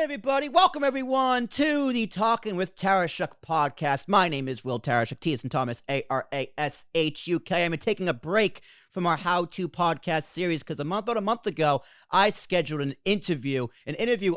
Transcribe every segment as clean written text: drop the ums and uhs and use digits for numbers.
everybody. Welcome, everyone, to the Talking with Tarashuk podcast. My name is Will Tarashuk, T as in Thomas, A-R-A-S-H-U-K. I'm taking a break from our how-to podcast series because about a month ago, I scheduled an interview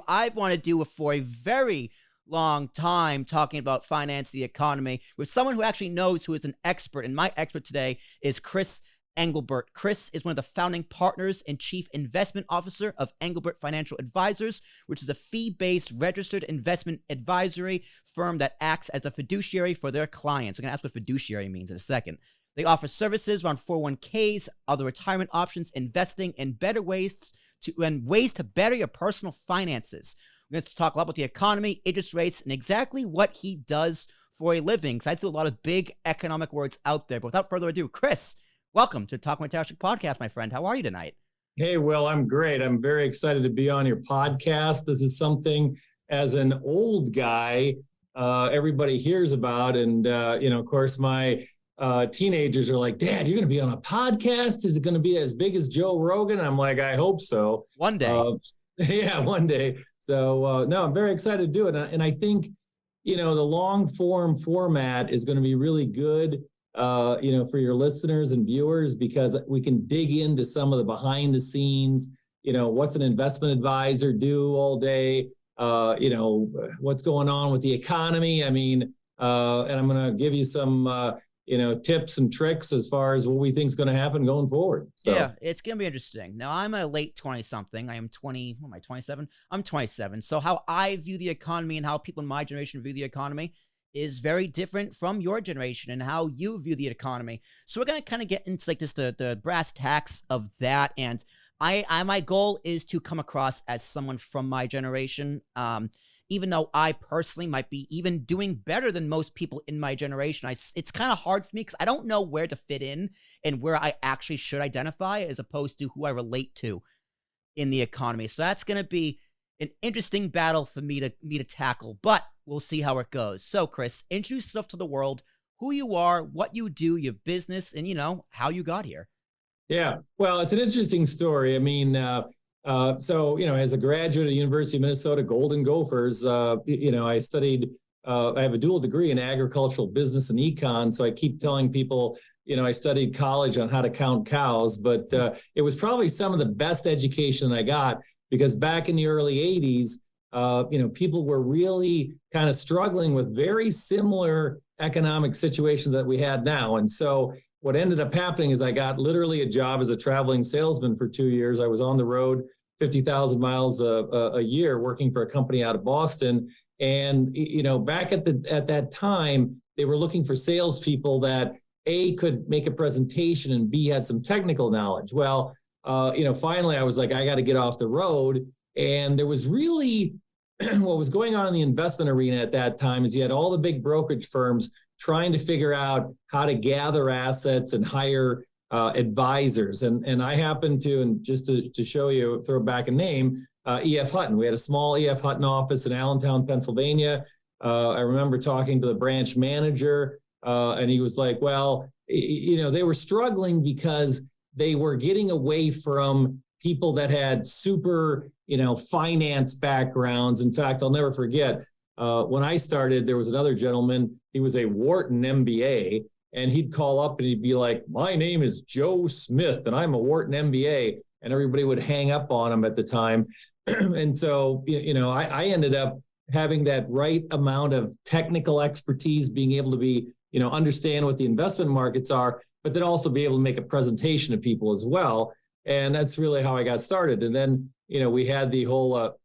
I've wanted to do for a very long time, talking about finance, the economy, with someone who actually knows, who is an expert. And my expert today is Chris Englebert. Chris is one of the founding partners and chief investment officer of Englebert Financial Advisors, which is a fee-based registered investment advisory firm that acts as a fiduciary for their clients. I'm going to ask what fiduciary means in a second. They offer services around 401ks, other retirement options, investing, and ways to better your personal finances. We're going to talk a lot about the economy, interest rates, and exactly what he does for a living. Because I threw a lot of big economic words out there. But without further ado, Chris, welcome to the Talking with Tarashuk podcast, my friend. How are you tonight? Hey, Will, I'm great. I'm very excited to be on your podcast. This is something, as an old guy, everybody hears about. And, of course, my teenagers are like, Dad, you're going to be on a podcast? Is it going to be as big as Joe Rogan? I'm like, I hope so. One day. Yeah, one day. So, no, I'm very excited to do it. And I think, the long form format is going to be really good, for your listeners and viewers, because we can dig into some of the behind the scenes, what's an investment advisor do all day, what's going on with the economy. And I'm going to give you some, tips and tricks as far as what we think is going to happen going forward. So. Yeah, it's going to be interesting. Now, I'm a late 20-something. I am 20, what am I, 27? I'm 27. So how I view the economy and how people in my generation view the economy is very different from your generation and how you view the economy. So we're going to kind of get into like just the brass tacks of that. And my goal is to come across as someone from my generation, even though I personally might be even doing better than most people in my generation. It's kind of hard for me because I don't know where to fit in and where I actually should identify as opposed to who I relate to in the economy. So that's going to be an interesting battle for me to tackle, but we'll see how it goes. So, Chris, introduce yourself to the world, who you are, what you do, your business, and, how you got here. Yeah, well, it's an interesting story. As a graduate of the University of Minnesota Golden Gophers, I studied, I have a dual degree in agricultural business and econ. So I keep telling people, I studied college on how to count cows, but it was probably some of the best education I got, because back in the early 80s, people were really kind of struggling with very similar economic situations that we had now. And so what ended up happening is I got literally a job as a traveling salesman for 2 years. I was on the road 50,000 miles a year working for a company out of Boston. And, back at that time, they were looking for salespeople that A, could make a presentation and B, had some technical knowledge. Well, finally I was like, I got to get off the road. And there was really what was going on in the investment arena at that time is you had all the big brokerage firms trying to figure out how to gather assets and hire advisors. And I happened to, and just to show you, throw back a name, E.F. Hutton. We had a small E.F. Hutton office in Allentown, Pennsylvania. I remember talking to the branch manager, and he was like, well, they were struggling because they were getting away from people that had super, finance backgrounds. In fact, I'll never forget, when I started, there was another gentleman, he was a Wharton MBA, and he'd call up and he'd be like, my name is Joe Smith, and I'm a Wharton MBA, and everybody would hang up on him at the time. And so, I ended up having that right amount of technical expertise, being able to be, understand what the investment markets are, but then also be able to make a presentation to people as well. And that's really how I got started. And then, we had the whole,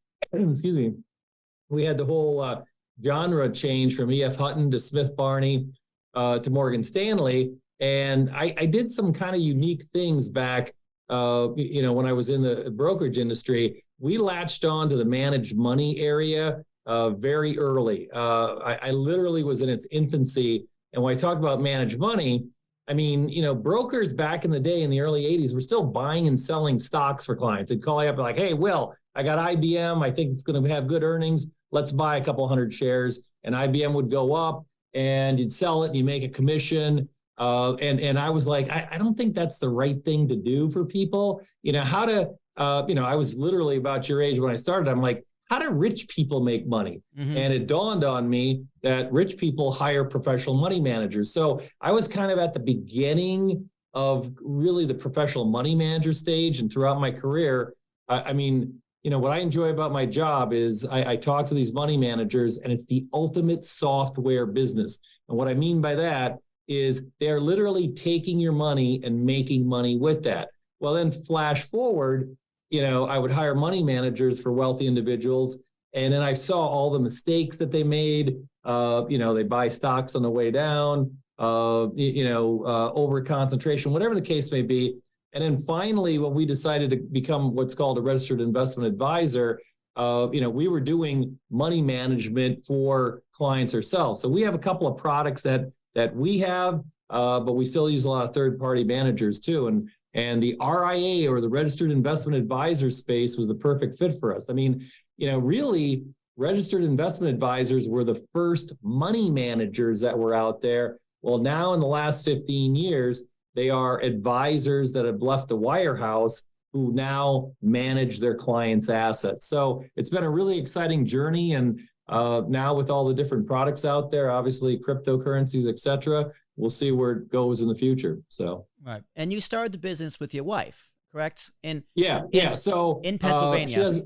genre change from E.F. Hutton to Smith Barney to Morgan Stanley. And I did some kind of unique things back, when I was in the brokerage industry. We latched on to the managed money area very early. I literally was in its infancy. And when I talk about managed money, brokers back in the day in the early 80s were still buying and selling stocks for clients. They'd call you up and like, hey, Will, I got IBM. I think it's going to have good earnings. Let's buy a couple hundred shares. And IBM would go up and you'd sell it and you make a commission. And I was like, I don't think that's the right thing to do for people. I was literally about your age when I started. I'm like, how do rich people make money? Mm-hmm. And it dawned on me that rich people hire professional money managers. So I was kind of at the beginning of really the professional money manager stage. And throughout my career, I mean, what I enjoy about my job is I talk to these money managers, and it's the ultimate software business. And what I mean by that is they're literally taking your money and making money with that. Well, then flash forward, I would hire money managers for wealthy individuals. And then I saw all the mistakes that they made. They buy stocks on the way down, over concentration, whatever the case may be. And then finally, when we decided to become what's called a registered investment advisor, we were doing money management for clients ourselves. So we have a couple of products that we have, but we still use a lot of third-party managers too. And the RIA, or the registered investment advisor space, was the perfect fit for us. I mean, really, registered investment advisors were the first money managers that were out there. Well, now in the last 15 years, they are advisors that have left the wirehouse who now manage their clients' assets. So it's been a really exciting journey. And now with all the different products out there, obviously cryptocurrencies, et cetera, we'll see where it goes in the future. So right. And you started the business with your wife, correct? So in Pennsylvania.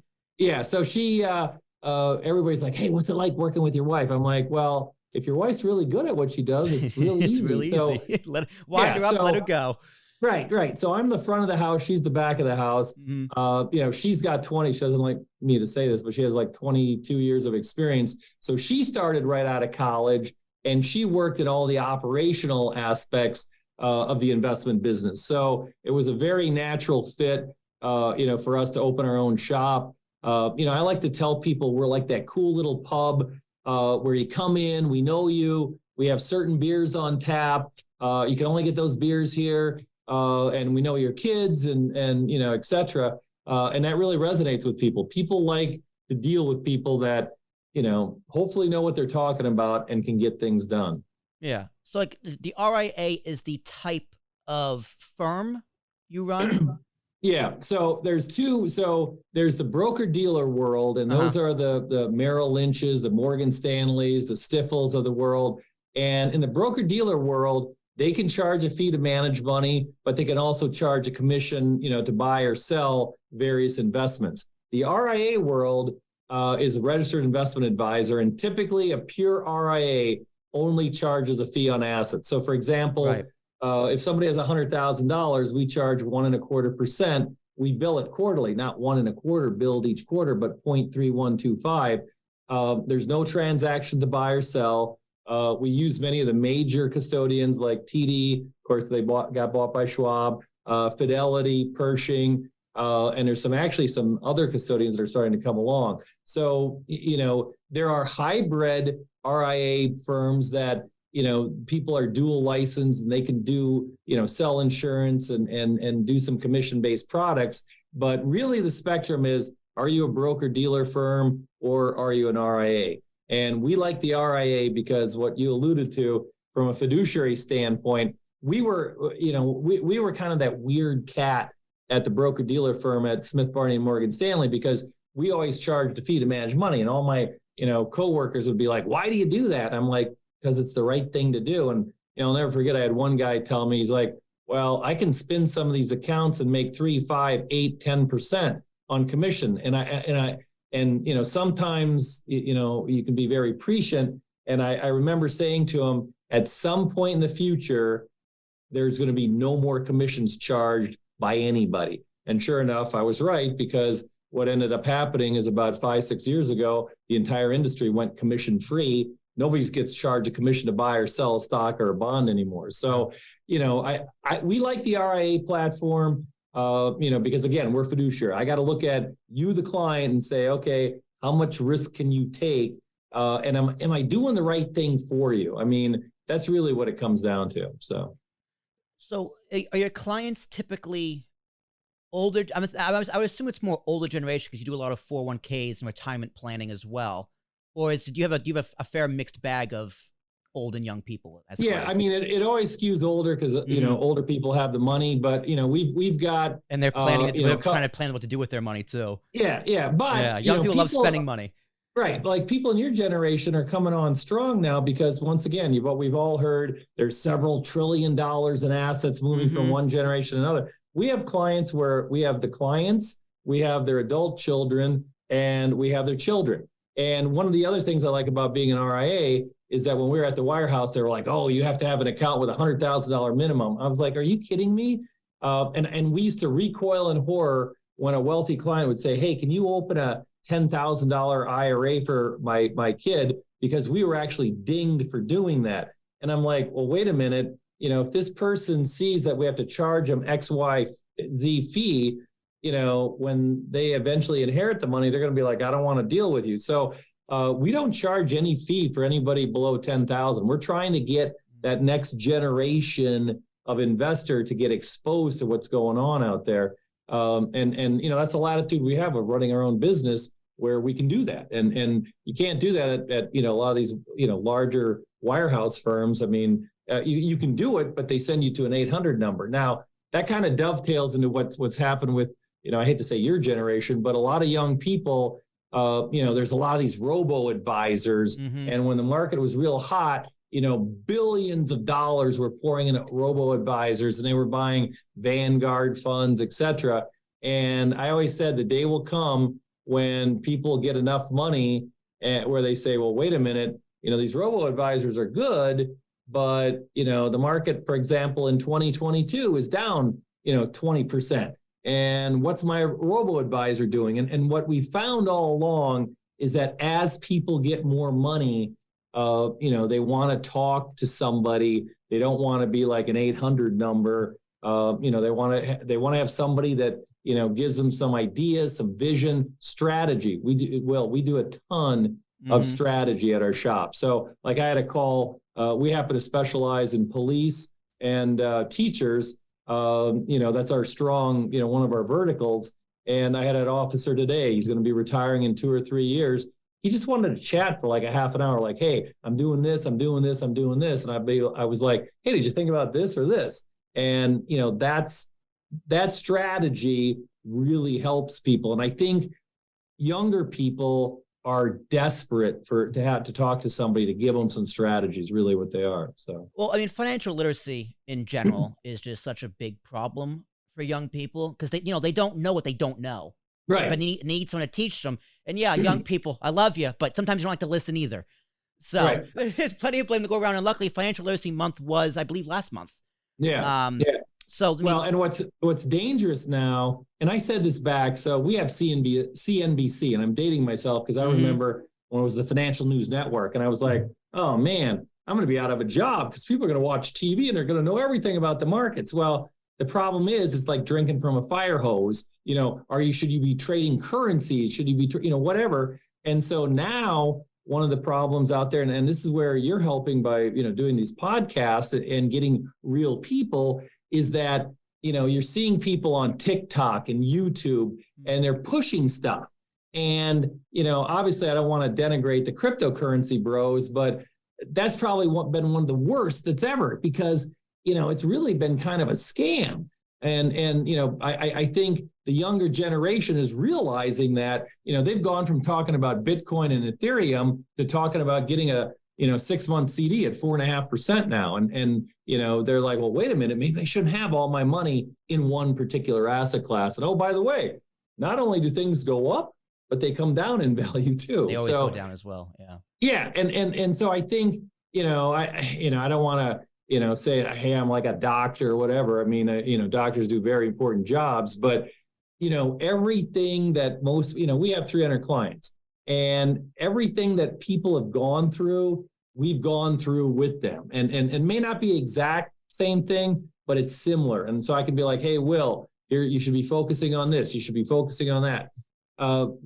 So she everybody's like, hey, what's it like working with your wife? I'm like, well, if your wife's really good at what she does, it's really it's easy. really so, easy. Wind her up, let her go. Right. So I'm the front of the house. She's the back of the house. Mm-hmm. She's got 20. She doesn't like me to say this, but she has like 22 years of experience. So she started right out of college, and she worked in all the operational aspects of the investment business. So it was a very natural fit, for us to open our own shop. I like to tell people we're like that cool little pub where you come in, we know you, we have certain beers on tap. You can only get those beers here. And we know your kids and et cetera. And that really resonates with people. People like to deal with people that, hopefully know what they're talking about and can get things done. Yeah. So like the RIA is the type of firm you run? Yeah. So there's two. So there's the broker dealer world, and those are the Merrill Lynch's, the Morgan Stanley's, the Stifels of the world. And in the broker dealer world, they can charge a fee to manage money, but they can also charge a commission, to buy or sell various investments. The RIA world is a registered investment advisor, and typically a pure RIA only charges a fee on assets. So for example, right. If somebody has $100,000, we charge 1.25%. We bill it quarterly, not 1.25 billed each quarter, but 0.3125. There's no transaction to buy or sell. We use many of the major custodians like TD. Of course, they got bought by Schwab, Fidelity, Pershing, and there's some other custodians that are starting to come along. So, there are hybrid RIA firms that, people are dual licensed and they can do, sell insurance and do some commission-based products. But really the spectrum is, are you a broker-dealer firm or are you an RIA? And we like the RIA because what you alluded to from a fiduciary standpoint, we were kind of that weird cat at the broker-dealer firm at Smith, Barney, and Morgan Stanley, because we always charged a fee to manage money. And all my, coworkers would be like, why do you do that? And I'm like, because it's the right thing to do. And, I'll never forget, I had one guy tell me, he's like, well, I can spin some of these accounts and make 3, 5, 8, 10% on commission. And sometimes, you can be very prescient. And I remember saying to him, at some point in the future, there's going to be no more commissions charged by anybody. And sure enough, I was right, because what ended up happening is about 5, 6 years ago, the entire industry went commission free. Nobody gets charged a commission to buy or sell a stock or a bond anymore. So, we like the RIA platform, because again, we're fiduciary. I got to look at you, the client, and say, okay, how much risk can you take? And am I doing the right thing for you? I mean, that's really what it comes down to. So are your clients typically older? I would assume it's more older generation because you do a lot of 401ks and retirement planning as well. Or do you have a fair mixed bag of old and young people as Yeah, clients. I mean, it always skews older because older people have the money, but we've got and they're planning. They're trying to plan what to do with their money too. Yeah, but young people love spending money. Right, like people in your generation are coming on strong now because once again, we've all heard there's several $1 trillion in assets moving from one generation to another. We have clients where we have the clients, we have their adult children, and we have their children. And one of the other things I like about being an RIA is that when we were at the wirehouse, they were like, "Oh, you have to have an account with $100,000 minimum." I was like, "Are you kidding me?" And we used to recoil in horror when a wealthy client would say, "Hey, can you open a $10,000 IRA for my kid?" Because we were actually dinged for doing that. And I'm like, well, wait a minute. If this person sees that we have to charge them X, Y, Z fee, when they eventually inherit the money, they're going to be like, "I don't want to deal with you." So we don't charge any fee for anybody below 10,000. We're trying to get that next generation of investor to get exposed to what's going on out there. And that's the latitude we have of running our own business where we can do that. And you can't do that at a lot of these, larger wirehouse firms. I mean, you can do it, but they send you to an 800 number. Now, that kind of dovetails into what's happened with, I hate to say your generation, but a lot of young people, there's a lot of these robo-advisors. And when the market was real hot, billions of dollars were pouring in robo-advisors, and they were buying Vanguard funds, et cetera. And I always said the day will come when people get enough money where they say, well, wait a minute, these robo-advisors are good, but, the market, for example, in 2022 is down, 20%. And what's my robo-advisor doing? And what we found all along is that as people get more money, they want to talk to somebody. They don't want to be like an 800 number. They want to have somebody that, gives them some ideas, some vision, strategy. We do a ton of strategy at our shop. So like I had a call, we happen to specialize in police and teachers. That's our strong, one of our verticals. And I had an officer today, he's going to be retiring in 2 or 3 years. He just wanted to chat for like a half an hour, like, "Hey, I'm doing this, I'm doing this, I'm doing this." And I was like, "Hey, did you think about this or this?" And, that strategy really helps people. And I think younger people are desperate to talk to somebody to give them some strategies, really what they are. So, well, I mean, financial literacy in general is just such a big problem for young people because they don't know what they don't know. Right. But need someone to teach them. And yeah, young people, I love you, but sometimes you don't like to listen either. So there's plenty of blame to go around. And luckily, Financial Literacy Month was, I believe, last month. Yeah. So and what's dangerous now, and I said this back, so we have CNBC, and I'm dating myself because I remember when it was the Financial News Network, and I was like, oh man, I'm going to be out of a job because people are going to watch TV and they're going to know everything about the markets. Well, the problem is, it's like drinking from a fire hose. Should you be trading currencies? Should you be, whatever? And so now one of the problems out there, and this is where you're helping by, doing these podcasts and getting real people, is that, you're seeing people on TikTok and YouTube and they're pushing stuff. And, obviously I don't want to denigrate the cryptocurrency bros, but that's probably been one of the worst that's ever, because it's really been kind of a scam. And I think the younger generation is realizing that, they've gone from talking about Bitcoin and Ethereum to talking about getting a, 6-month CD at 4.5% now. And they're like, well, wait a minute, maybe I shouldn't have all my money in one particular asset class. And oh, by the way, not only do things go up, but they come down in value too. They always go down as well. Yeah. Yeah. And so I think, I don't want to, say, hey, I'm like a doctor or whatever. I mean, doctors do very important jobs, but, everything that we have 300 clients, and everything that people have gone through, we've gone through with them, and may not be exact same thing, but it's similar. And so I can be like, hey, Will, here, you should be focusing on this. You should be focusing on that.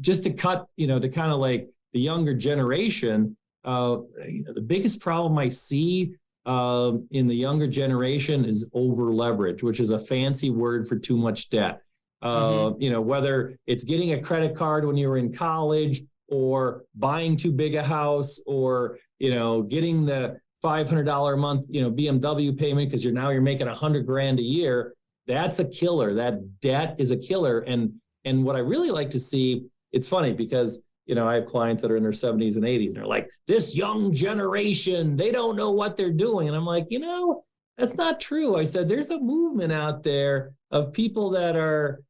Just to cut, to kind of like the younger generation, the biggest problem I see in the younger generation is over leverage, which is a fancy word for too much debt. Whether it's getting a credit card when you were in college, or buying too big a house, or, getting the $500 a month, BMW payment because you're making $100,000 a year. That's a killer. That debt is a killer. And what I really like to see, it's funny because, I have clients that are in their 70s and 80s, and they're like, this young generation, they don't know what they're doing. And I'm like, that's not true. I said, there's a movement out there of people that are,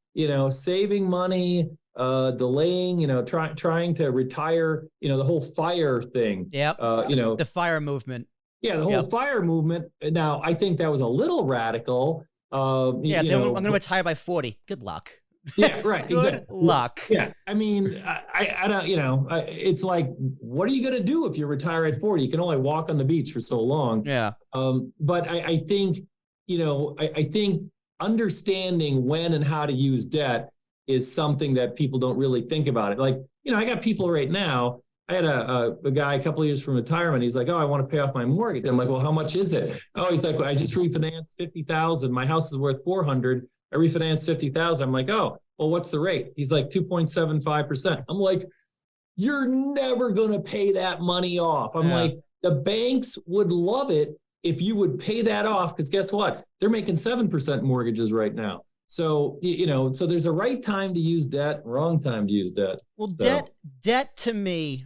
saving money, delaying, trying to retire, the whole FIRE thing. Yep. The FIRE movement. Yeah, the whole FIRE movement. Now, I think that was a little radical. I'm going to retire by 40. Good luck. Yeah, right. Good luck. Yeah. I mean, I don't, it's like, what are you going to do if you retire at 40? You can only walk on the beach for so long. Yeah. But I think, I think understanding when and how to use debt is something that people don't really think about it. Like, I got people right now. I had a guy a couple of years from retirement. He's like, oh, I want to pay off my mortgage. I'm like, well, how much is it? Oh, he's like, well, I just refinanced $50,000. My house is worth $400,000. I refinanced $50,000. I'm like, oh, well, what's the rate? He's like 2.75%. I'm like, you're never going to pay that money off. I'm like, the banks would love it if you would pay that off, because guess what? They're making 7% mortgages right now. So, so there's a right time to use debt, wrong time to use debt. Well, debt to me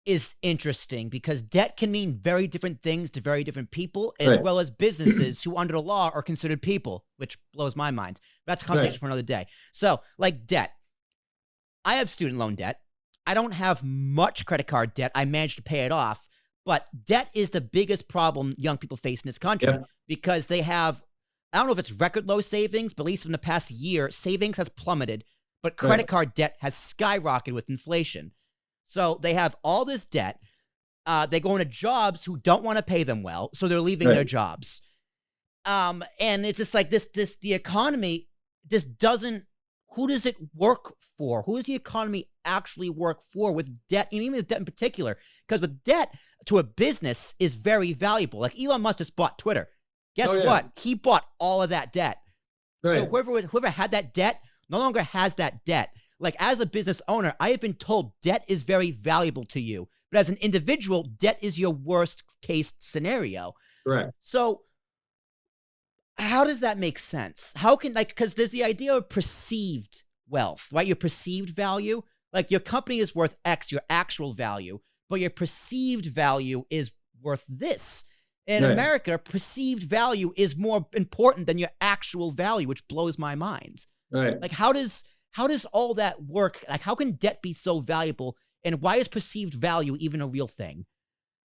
is interesting because debt can mean very different things to very different people, as well as businesses who under the law are considered people, which blows my mind. That's a conversation for another day. So like debt, I have student loan debt. I don't have much credit card debt. I managed to pay it off, but debt is the biggest problem young people face in this country because they have, I don't know if it's record low savings, but at least in the past year, savings has plummeted, but credit card debt has skyrocketed with inflation. So they have all this debt. They go into jobs who don't want to pay them well, so they're leaving their jobs. And it's just like the economy, who does it work for? Who does the economy actually work for with debt, even with debt in particular? Because with debt to a business is very valuable. Like Elon Musk just bought Twitter. Guess what? He bought all of that debt. So whoever had that debt no longer has that debt. Like as a business owner, I have been told debt is very valuable to you. But as an individual, debt is your worst case scenario. Right. So how does that make sense? How can, because there's the idea of perceived wealth, right? Your perceived value. Like your company is worth X, your actual value, but your perceived value is worth this. In America, perceived value is more important than your actual value, which blows my mind. Right. Like how does all that work? Like how can debt be so valuable? And why is perceived value even a real thing?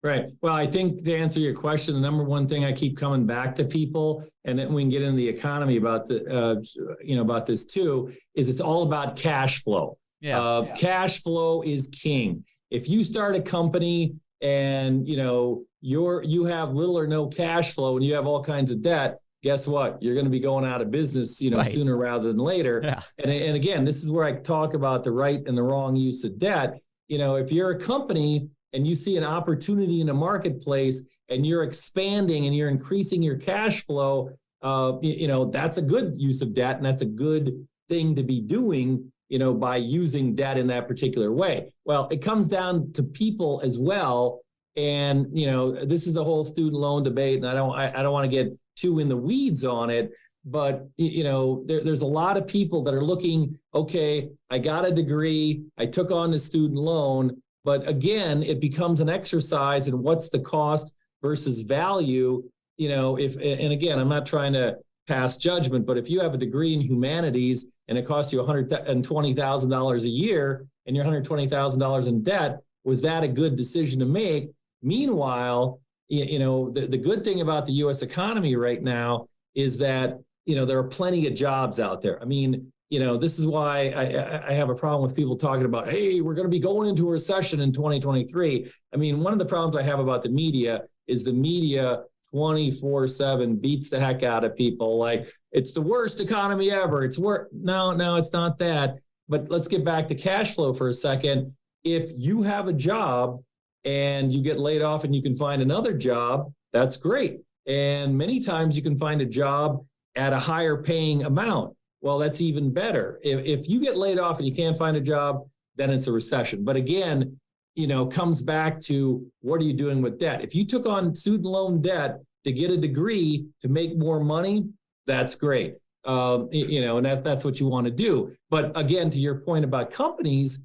Right. Well, I think to answer your question, the number one thing I keep coming back to people, and then we can get into the economy about about this too, is it's all about cash flow. Cash flow is king. If you start a company and you have little or no cash flow and you have all kinds of debt, guess what? You're going to be going out of business, sooner rather than later. Yeah. And again, this is where I talk about the right and the wrong use of debt. If you're a company and you see an opportunity in a marketplace and you're expanding and you're increasing your cash flow, that's a good use of debt. And that's a good thing to be doing, by using debt in that particular way. Well, it comes down to people as well. And, this is the whole student loan debate. And I don't want to get too in the weeds on it, but there's a lot of people that are looking, okay, I got a degree, I took on the student loan, but again, it becomes an exercise in what's the cost versus value. And again, I'm not trying to pass judgment, but if you have a degree in humanities and it costs you $120,000 a year and you're $120,000 in debt, was that a good decision to make? Meanwhile, the good thing about the U.S. economy right now is that, there are plenty of jobs out there. I mean, this is why I have a problem with people talking about, hey, we're going to be going into a recession in 2023. I mean, one of the problems I have about the media is the media 24/7 beats the heck out of people. Like, it's the worst economy ever. No, it's not that. But let's get back to cash flow for a second. If you have a job and you get laid off and you can find another job, that's great. And many times you can find a job at a higher paying amount. Well, that's even better. If you get laid off and you can't find a job, then it's a recession. But again, comes back to what are you doing with debt? If you took on student loan debt to get a degree to make more money, that's great. And that's what you want to do. But again, to your point about companies,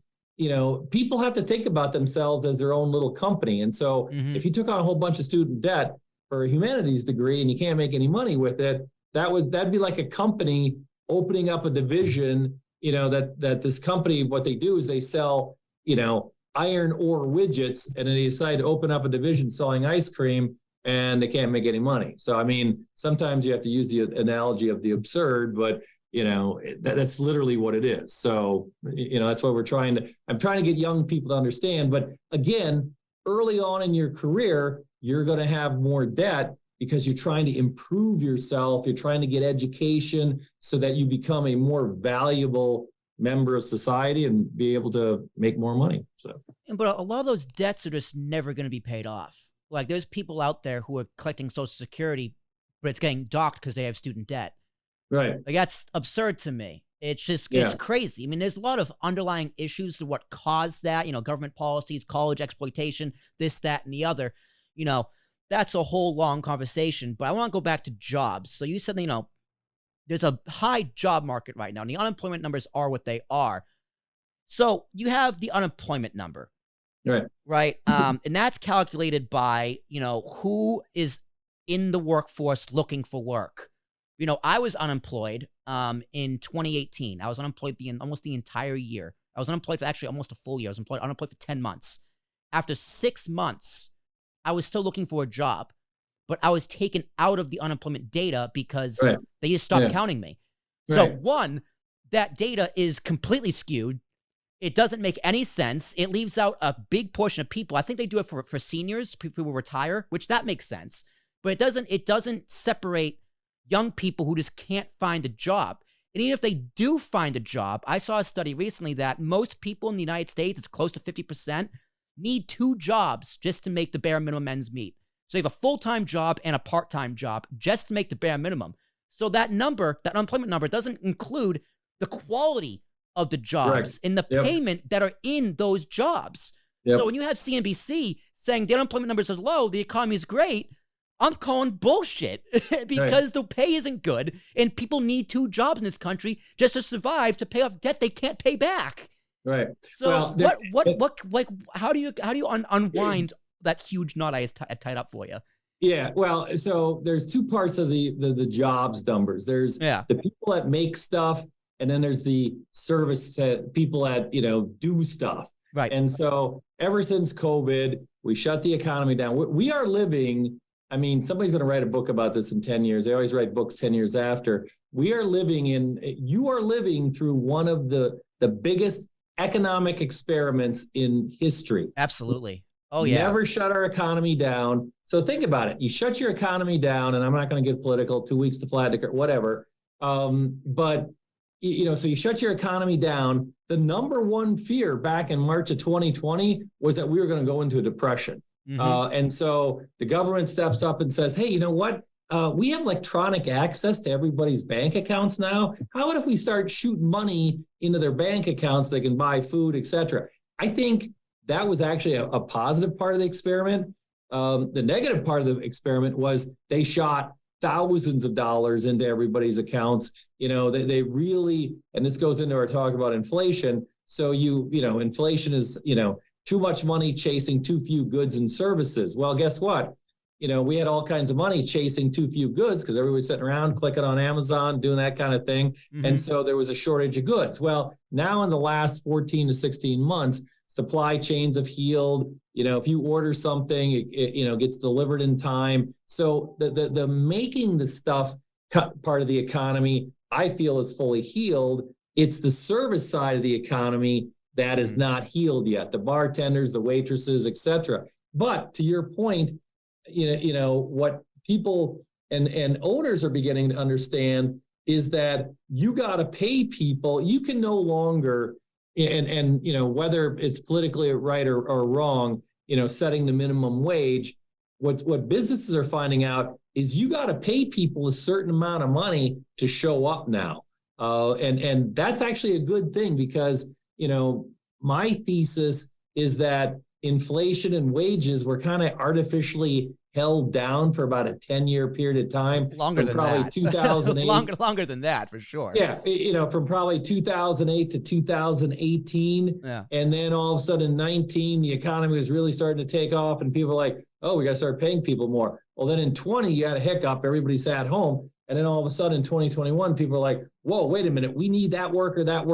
people have to think about themselves as their own little company. And so if you took on a whole bunch of student debt for a humanities degree and you can't make any money with it, that'd be like a company opening up a division, that this company, what they do is they sell, iron ore widgets, and then they decide to open up a division selling ice cream, and they can't make any money. So, I mean, sometimes you have to use the analogy of the absurd, but that's literally what it is. So, that's what I'm trying to get young people to understand. But again, early on in your career, you're going to have more debt because you're trying to improve yourself. You're trying to get education so that you become a more valuable member of society and be able to make more money. So, but a lot of those debts are just never going to be paid off. Like, there's people out there who are collecting Social Security, but it's getting docked because they have student debt. Right. Like, that's absurd to me. It's just, it's crazy. I mean, there's a lot of underlying issues to what caused that, government policies, college exploitation, this, that, and the other. That's a whole long conversation, but I want to go back to jobs. So you said, there's a high job market right now, and the unemployment numbers are what they are. So you have the unemployment number. Right. And that's calculated by, who is in the workforce looking for work. I was unemployed in 2018. I was unemployed almost the entire year. I was unemployed for actually almost a full year. I was unemployed for 10 months. After 6 months, I was still looking for a job, but I was taken out of the unemployment data because they just stopped counting me. So one, that data is completely skewed. It doesn't make any sense. It leaves out a big portion of people. I think they do it for seniors, people who retire, which that makes sense. But it doesn't separate young people who just can't find a job. And even if they do find a job, I saw a study recently that most people in the United States, it's close to 50%, need 2 jobs just to make the bare minimum ends meet. So you have a full-time job and a part-time job just to make the bare minimum. So that number, that unemployment number, doesn't include the quality of the jobs and the payment that are in those jobs. So when you have CNBC saying the unemployment numbers are low, the economy is great, I'm calling bullshit because the pay isn't good and people need 2 jobs in this country just to survive, to pay off debt they can't pay back. Right. So how do you unwind that huge knot I tied up for you? Yeah. Well, so there's 2 parts of the jobs numbers. There's the people that make stuff, and then there's the service people that, do stuff. Right. And so ever since COVID, we shut the economy down. We are living, somebody's going to write a book about this in 10 years. They always write books 10 years after. You are living through one of the biggest economic experiments in history. Absolutely. Oh, yeah. Never shut our economy down. So think about it. You shut your economy down, and I'm not going to get political, 2 weeks to flatten the curve, whatever. But so you shut your economy down. The number one fear back in March of 2020 was that we were going to go into a depression. And so the government steps up and says, hey, you know what? We have electronic access to everybody's bank accounts now. How about if we start shooting money into their bank accounts so they can buy food, et cetera? I think that was actually a positive part of the experiment. The negative part of the experiment was they shot thousands of dollars into everybody's accounts. They really, and this goes into our talk about inflation. So inflation is, too much money chasing too few goods and services. Well, guess what? We had all kinds of money chasing too few goods because everybody's sitting around clicking on Amazon, doing that kind of thing. And so there was a shortage of goods. Well, now in the last 14 to 16 months, supply chains have healed. If you order something, it gets delivered in time. So the making the stuff part of the economy, I feel, is fully healed. It's the service side of the economy that is not healed yet. The bartenders, the waitresses, et cetera. But to your point, what people and owners are beginning to understand is that you got to pay people. You can no longer, and whether it's politically right or wrong, setting the minimum wage. What businesses are finding out is you got to pay people a certain amount of money to show up now, and that's actually a good thing because my thesis is that inflation and wages were kind of artificially held down for about a 10-year period of time. Longer than probably that. 2008. longer than that, for sure. Yeah, from probably 2008 to 2018. Yeah. And then all of a sudden, 19, the economy was really starting to take off, and people were like, oh, we got to start paying people more. Well, then in 20, you had a hiccup. Everybody sat home. And then all of a sudden, in 2021, people are like, whoa, wait a minute. We need that worker, and that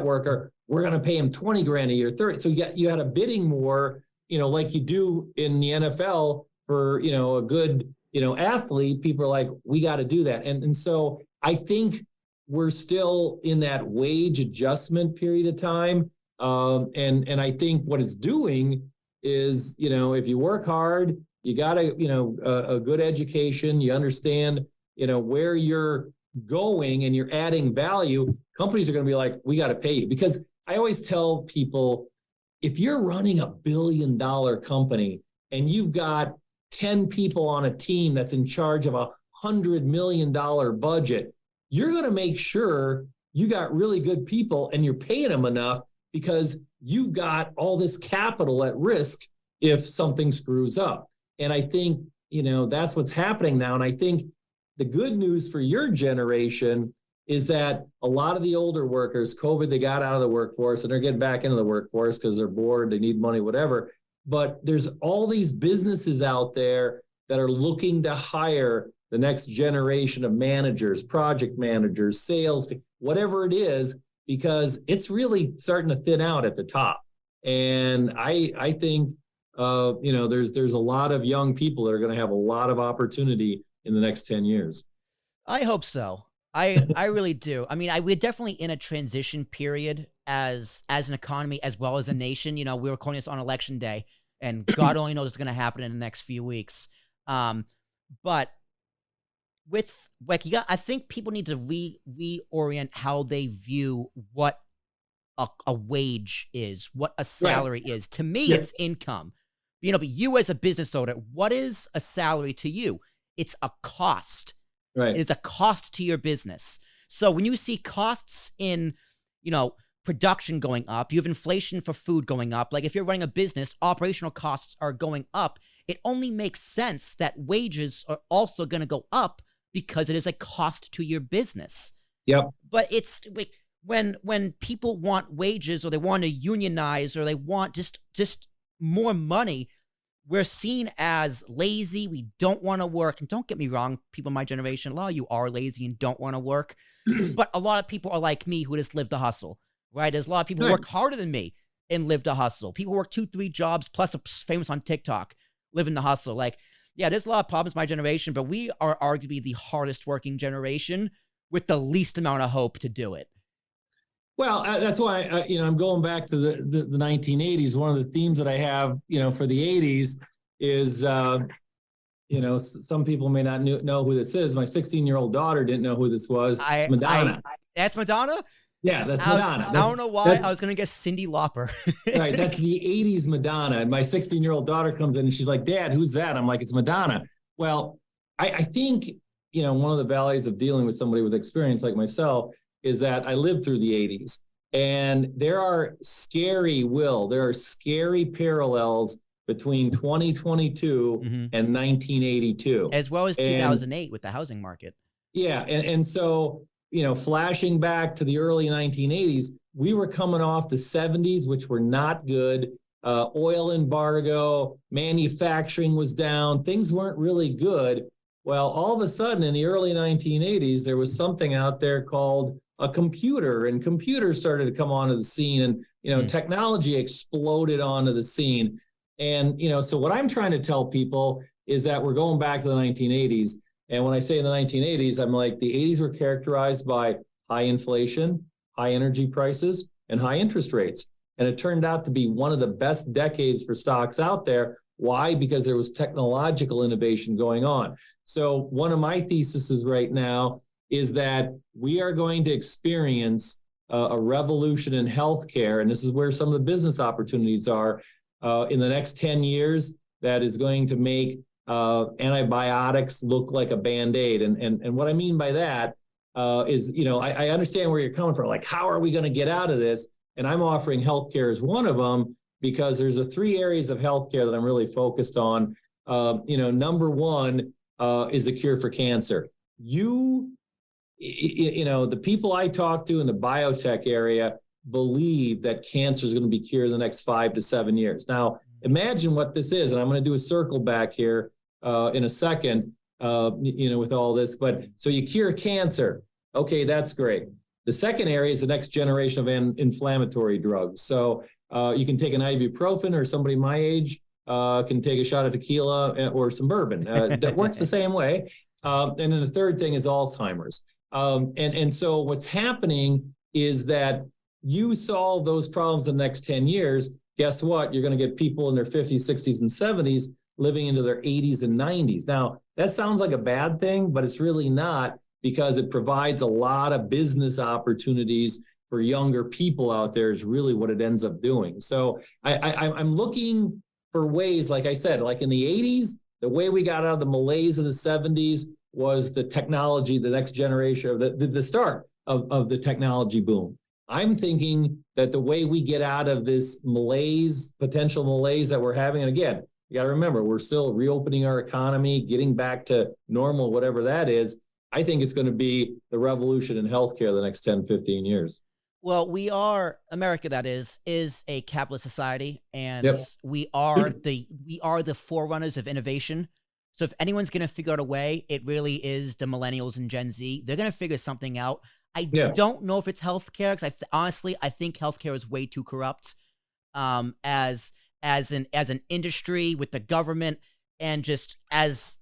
worker. We're going to pay him 20 grand a year, 30. So you had a bidding war, like you do in the NFL for, a good, athlete. People are like, we got to do that. And so I think we're still in that wage adjustment period of time. And I think what it's doing is, if you work hard, you got a good education, you understand, where you're going and you're adding value, companies are going to be like, we got to pay you. Because I always tell people, if you're running $1 billion company and you've got 10 people on a team that's in charge of $100 million budget, you're going to make sure you got really good people and you're paying them enough, because you've got all this capital at risk if something screws up. And I think, that's what's happening now. And I think the good news for your generation is that a lot of the older workers, COVID, they got out of the workforce and they're getting back into the workforce because they're bored, they need money, whatever. But there's all these businesses out there that are looking to hire the next generation of managers, project managers, sales, whatever it is, because it's really starting to thin out at the top. And I think, there's a lot of young people that are going to have a lot of opportunity in the next 10 years. I hope so. I really do. I mean, we're definitely in a transition period as an economy as well as a nation. We were recording this on election day, and God only knows what's going to happen in the next few weeks. But with I think people need to reorient how they view what a wage is, what a salary is. To me, it's income. But you as a business owner, what is a salary to you? It's a cost. Right. It is a cost to your business. So when you see costs in, production going up, you have inflation for food going up. Like if you're running a business, operational costs are going up. It only makes sense that wages are also going to go up because it is a cost to your business. Yep. But it's when people want wages, or they want to unionize, or they want just more money, we're seen as lazy. We don't want to work. And don't get me wrong, people in my generation, a lot of you are lazy and don't want to work. But a lot of people are like me, who just live to hustle, right? There's a lot of people who work harder than me and live to hustle. People who work 2-3 jobs, plus are famous on TikTok, live in the hustle. Like, yeah, there's a lot of problems in my generation, but we are arguably the hardest working generation with the least amount of hope to do it. Well, that's why, I'm going back to the 1980s. One of the themes that I have, for the 80s is, some people may not know who this is. My 16-year-old daughter didn't know who this was. It's Madonna. That's Madonna? Yeah, that's Madonna. I don't know why. I was going to guess Cyndi Lauper. Right, that's the 80s Madonna. And my 16-year-old daughter comes in and she's like, Dad, who's that? I'm like, it's Madonna. Well, I think, one of the values of dealing with somebody with experience like myself is that I lived through the 80s, and there are scary parallels between 2022 and 1982. As well as 2008 with the housing market. Yeah. And so, flashing back to the early 1980s, we were coming off the 70s, which were not good. Oil embargo, manufacturing was down. Things weren't really good. Well, all of a sudden in the early 1980s, there was something out there called a computer, and computers started to come onto the scene, and, technology exploded onto the scene. And, so what I'm trying to tell people is that we're going back to the 1980s. And when I say in the 1980s, I'm like, the 80s were characterized by high inflation, high energy prices, and high interest rates. And it turned out to be one of the best decades for stocks out there. Why? Because there was technological innovation going on. So one of my theses right now is that we are going to experience a revolution in healthcare, and this is where some of the business opportunities are in the next 10 years, that is going to make antibiotics look like a Band-Aid. And what I mean by that is, I understand where you're coming from. Like, how are we going to get out of this? And I'm offering healthcare as one of them. because there's three areas of healthcare that I'm really focused on. Number one is the cure for cancer. The people I talk to in the biotech area believe that cancer is going to be cured in the next 5 to 7 years. Now, imagine what this is, and I'm going to do a circle back here in a second, with all this. But so you cure cancer. Okay, that's great. The second area is the next generation of inflammatory drugs. So you can take an ibuprofen, or somebody my age can take a shot of tequila or some bourbon. That works the same way. And then the third thing is Alzheimer's. And so what's happening is that you solve those problems in the next 10 years. Guess what? You're going to get people in their 50s, 60s, and 70s living into their 80s and 90s. Now, that sounds like a bad thing, but it's really not, because it provides a lot of business opportunities for younger people out there is really what it ends up doing. So I'm looking for ways, like I said, like in the 80s, the way we got out of the malaise of the 70s was the technology, the next generation, or the start of the technology boom. I'm thinking that the way we get out of this malaise, potential malaise that we're having, and again, you got to remember, we're still reopening our economy, getting back to normal, whatever that is. I think it's going to be the revolution in healthcare the next 10, 15 years. Well, America, that is a capitalist society, and Yep. we are the forerunners of innovation. So if anyone's going to figure out a way, it really is the millennials and Gen Z. They're going to figure something out. I don't know if it's healthcare, because honestly, I think healthcare is way too corrupt as an industry with the government, and just as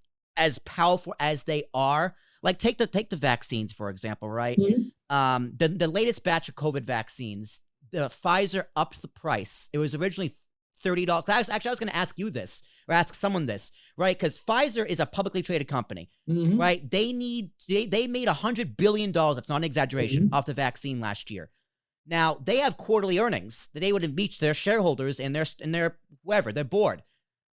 powerful as they are. Like take the vaccines, for example, right? Mm-hmm. The latest batch of COVID vaccines, the Pfizer upped the price. It was originally $30. Actually, I was going to ask you this, or ask someone this, right? Because Pfizer is a publicly traded company, Mm-hmm. right? They made $100 billion. That's not an exaggeration, off the vaccine last year. Now they have quarterly earnings that they would reach their shareholders and their whoever, their board.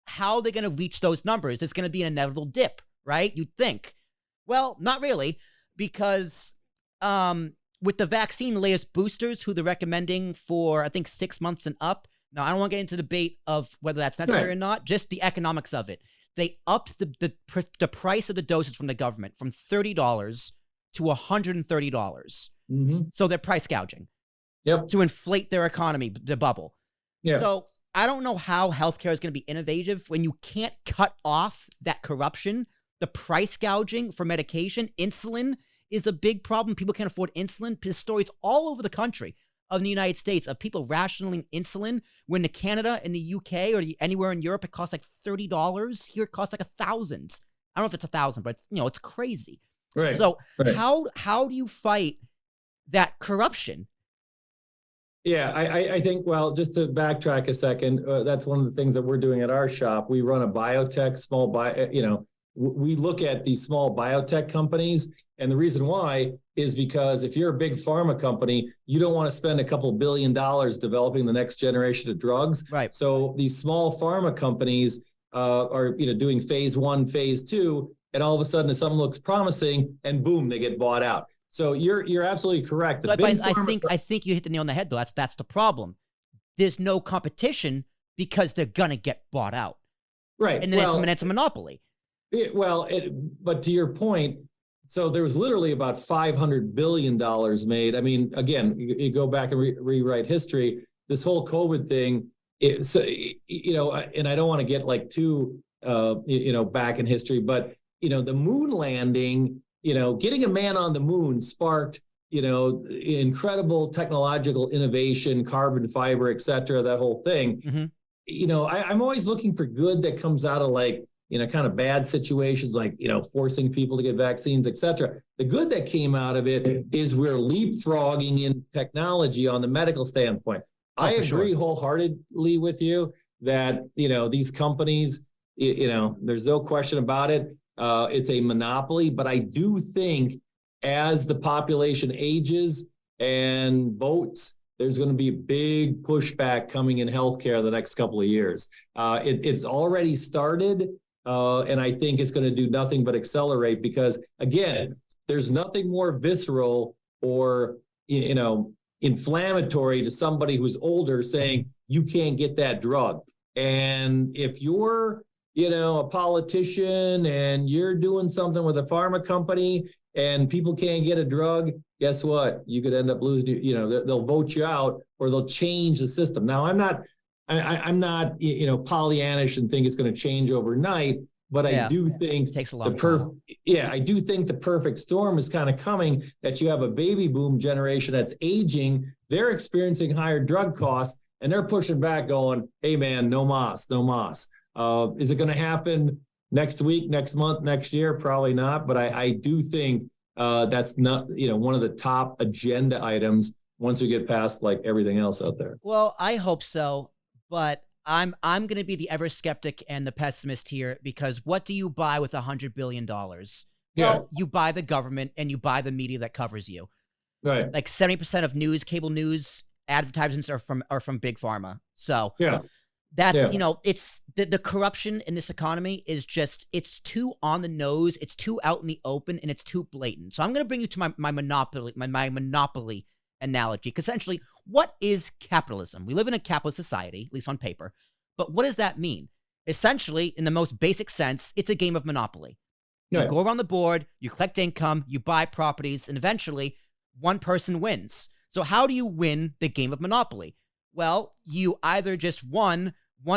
How are they going to reach those numbers? It's going to be an inevitable dip, right? You'd think. Well, not really, because with the vaccine, the latest boosters, who they're recommending for, I think, 6 months and up. Now, I don't want to get into the debate of whether that's necessary or not, just the economics of it. They upped the price of the doses from the government from $30 to $130. Mm-hmm. So they're price gouging. Yep. To inflate their economy, the bubble. Yeah. So I don't know how healthcare is going to be innovative when you can't cut off that corruption. The price gouging for medication, insulin is a big problem. People can't afford insulin. There's stories all over the country of the United States of people rationing insulin, when in Canada, in the UK, or anywhere in Europe, it costs like $30. Here it costs like $1,000. I don't know if it's 1,000, but it's crazy. Right. So right. How do you fight that corruption? Yeah, I think, well, just to backtrack a second, that's one of the things that we're doing at our shop. We run a biotech, we look at these small biotech companies. And the reason why is because if you're a big pharma company, you don't want to spend a couple $1 billion developing the next generation of drugs. Right. So these small pharma companies are doing phase 1, phase 2, and all of a sudden if something looks promising, and boom, they get bought out. So you're absolutely correct. So I think you hit the nail on the head, though. That's the problem. There's no competition because they're gonna get bought out. Right. And then it's a monopoly. But to your point, so there was literally about $500 billion made. I mean, again, you go back and rewrite history. This whole COVID thing, and I don't want to get like too, back in history, but, the moon landing, getting a man on the moon sparked, incredible technological innovation, carbon fiber, et cetera, that whole thing. Mm-hmm. I'm always looking for good that comes out of kind of bad situations, like, forcing people to get vaccines, et cetera. The good that came out of it is we're leapfrogging in technology on the medical standpoint. I agree wholeheartedly with you that, these companies, there's no question about it. It's a monopoly, but I do think as the population ages and votes, there's going to be a big pushback coming in healthcare the next couple of years. It's already started. And I think it's going to do nothing but accelerate because, again, there's nothing more visceral or, inflammatory to somebody who's older saying you can't get that drug. And if you're, a politician and you're doing something with a pharma company and people can't get a drug, guess what? You could end up losing, they'll vote you out or they'll change the system. Now, I'm not Pollyannish and think it's going to change overnight, but I do think it takes a long time. I do think the perfect storm is kind of coming, that you have a baby boom generation that's aging. They're experiencing higher drug costs and they're pushing back going, hey man, no mas, no mas. Is it going to happen next week, next month, next year? Probably not. But I do think that's not, one of the top agenda items once we get past like everything else out there. Well, I hope so. But I'm going to be the ever skeptic and the pessimist here, because what do you buy with $100 billion? Well, you buy the government and you buy the media that covers you. Right. Like 70% of news, cable news, advertisements are from big pharma. So that's, it's the corruption in this economy is just, it's too on the nose, it's too out in the open, and it's too blatant. So I'm going to bring you to my monopoly analogy. Because essentially, what is capitalism? We live in a capitalist society, at least on paper. But what does that mean? Essentially, in the most basic sense, it's a game of Monopoly. You go around the board, you collect income, you buy properties, and eventually one person wins. So how do you win the game of Monopoly? Well, you either just one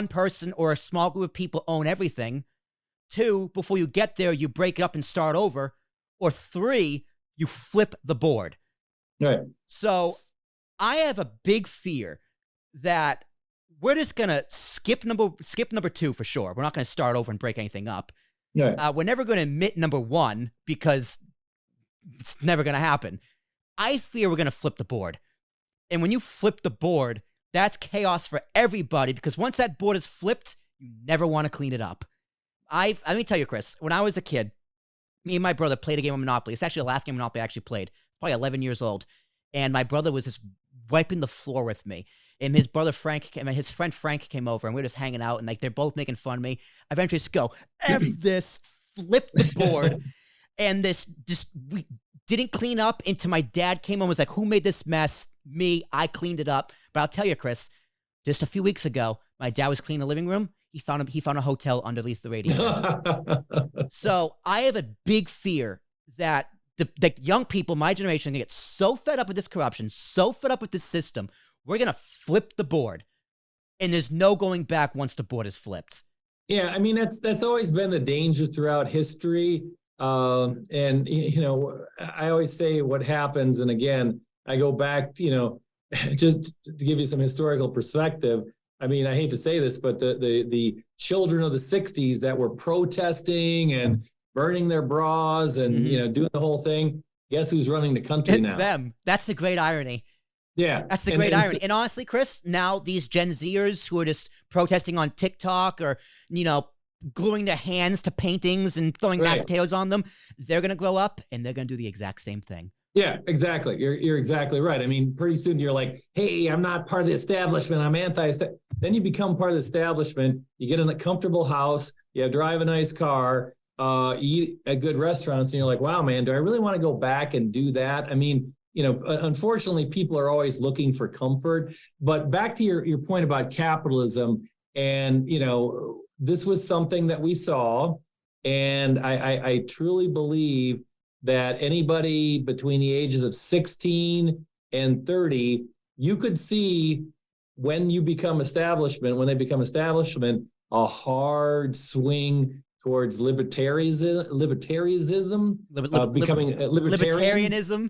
person or a small group of people own everything. 2, before you get there, you break it up and start over. Or 3, you flip the board. Right. So I have a big fear that we're just going to skip number 2 for sure. We're not going to start over and break anything up. Right. We're never going to admit number 1 because it's never going to happen. I fear we're going to flip the board. And when you flip the board, that's chaos for everybody, because once that board is flipped, you never want to clean it up. Let me tell you, Chris, when I was a kid, me and my brother played a game of Monopoly. It's actually the last game of Monopoly I actually played. Probably 11 years old. And my brother was just wiping the floor with me. And his brother his friend Frank came over, and we were just hanging out, and like they're both making fun of me. I eventually just go, F this, flip the board. And we didn't clean up until my dad came home and was like, who made this mess? Me, I cleaned it up. But I'll tell you, Chris, just a few weeks ago, my dad was cleaning the living room. He found a hotel underneath the radiator. So I have a big fear that the young people, my generation, are going to get so fed up with this corruption, so fed up with this system, we're going to flip the board. And there's no going back once the board is flipped. Yeah, I mean, that's always been the danger throughout history. And, I always say what happens, and again, I go back, just to give you some historical perspective. I mean, I hate to say this, but the children of the 60s that were protesting and burning their bras and, doing the whole thing, guess who's running the country now? Them. That's the great irony. Yeah. That's the great irony. And honestly, Chris, now these Gen Zers who are just protesting on TikTok or, gluing their hands to paintings and throwing mashed potatoes on them, they're going to grow up and they're going to do the exact same thing. Yeah, exactly. You're exactly right. I mean, pretty soon you're like, hey, I'm not part of the establishment. I'm anti-establishment. Then you become part of the establishment. You get in a comfortable house. You drive a nice car. You eat at good restaurants. And you're like, wow, man, do I really want to go back and do that? I mean, unfortunately, people are always looking for comfort. But back to your point about capitalism, and, this was something that we saw. And I truly believe that anybody between the ages of 16 and 30, you could see when they become establishment, a hard swing towards libertarianism, becoming libertarianism.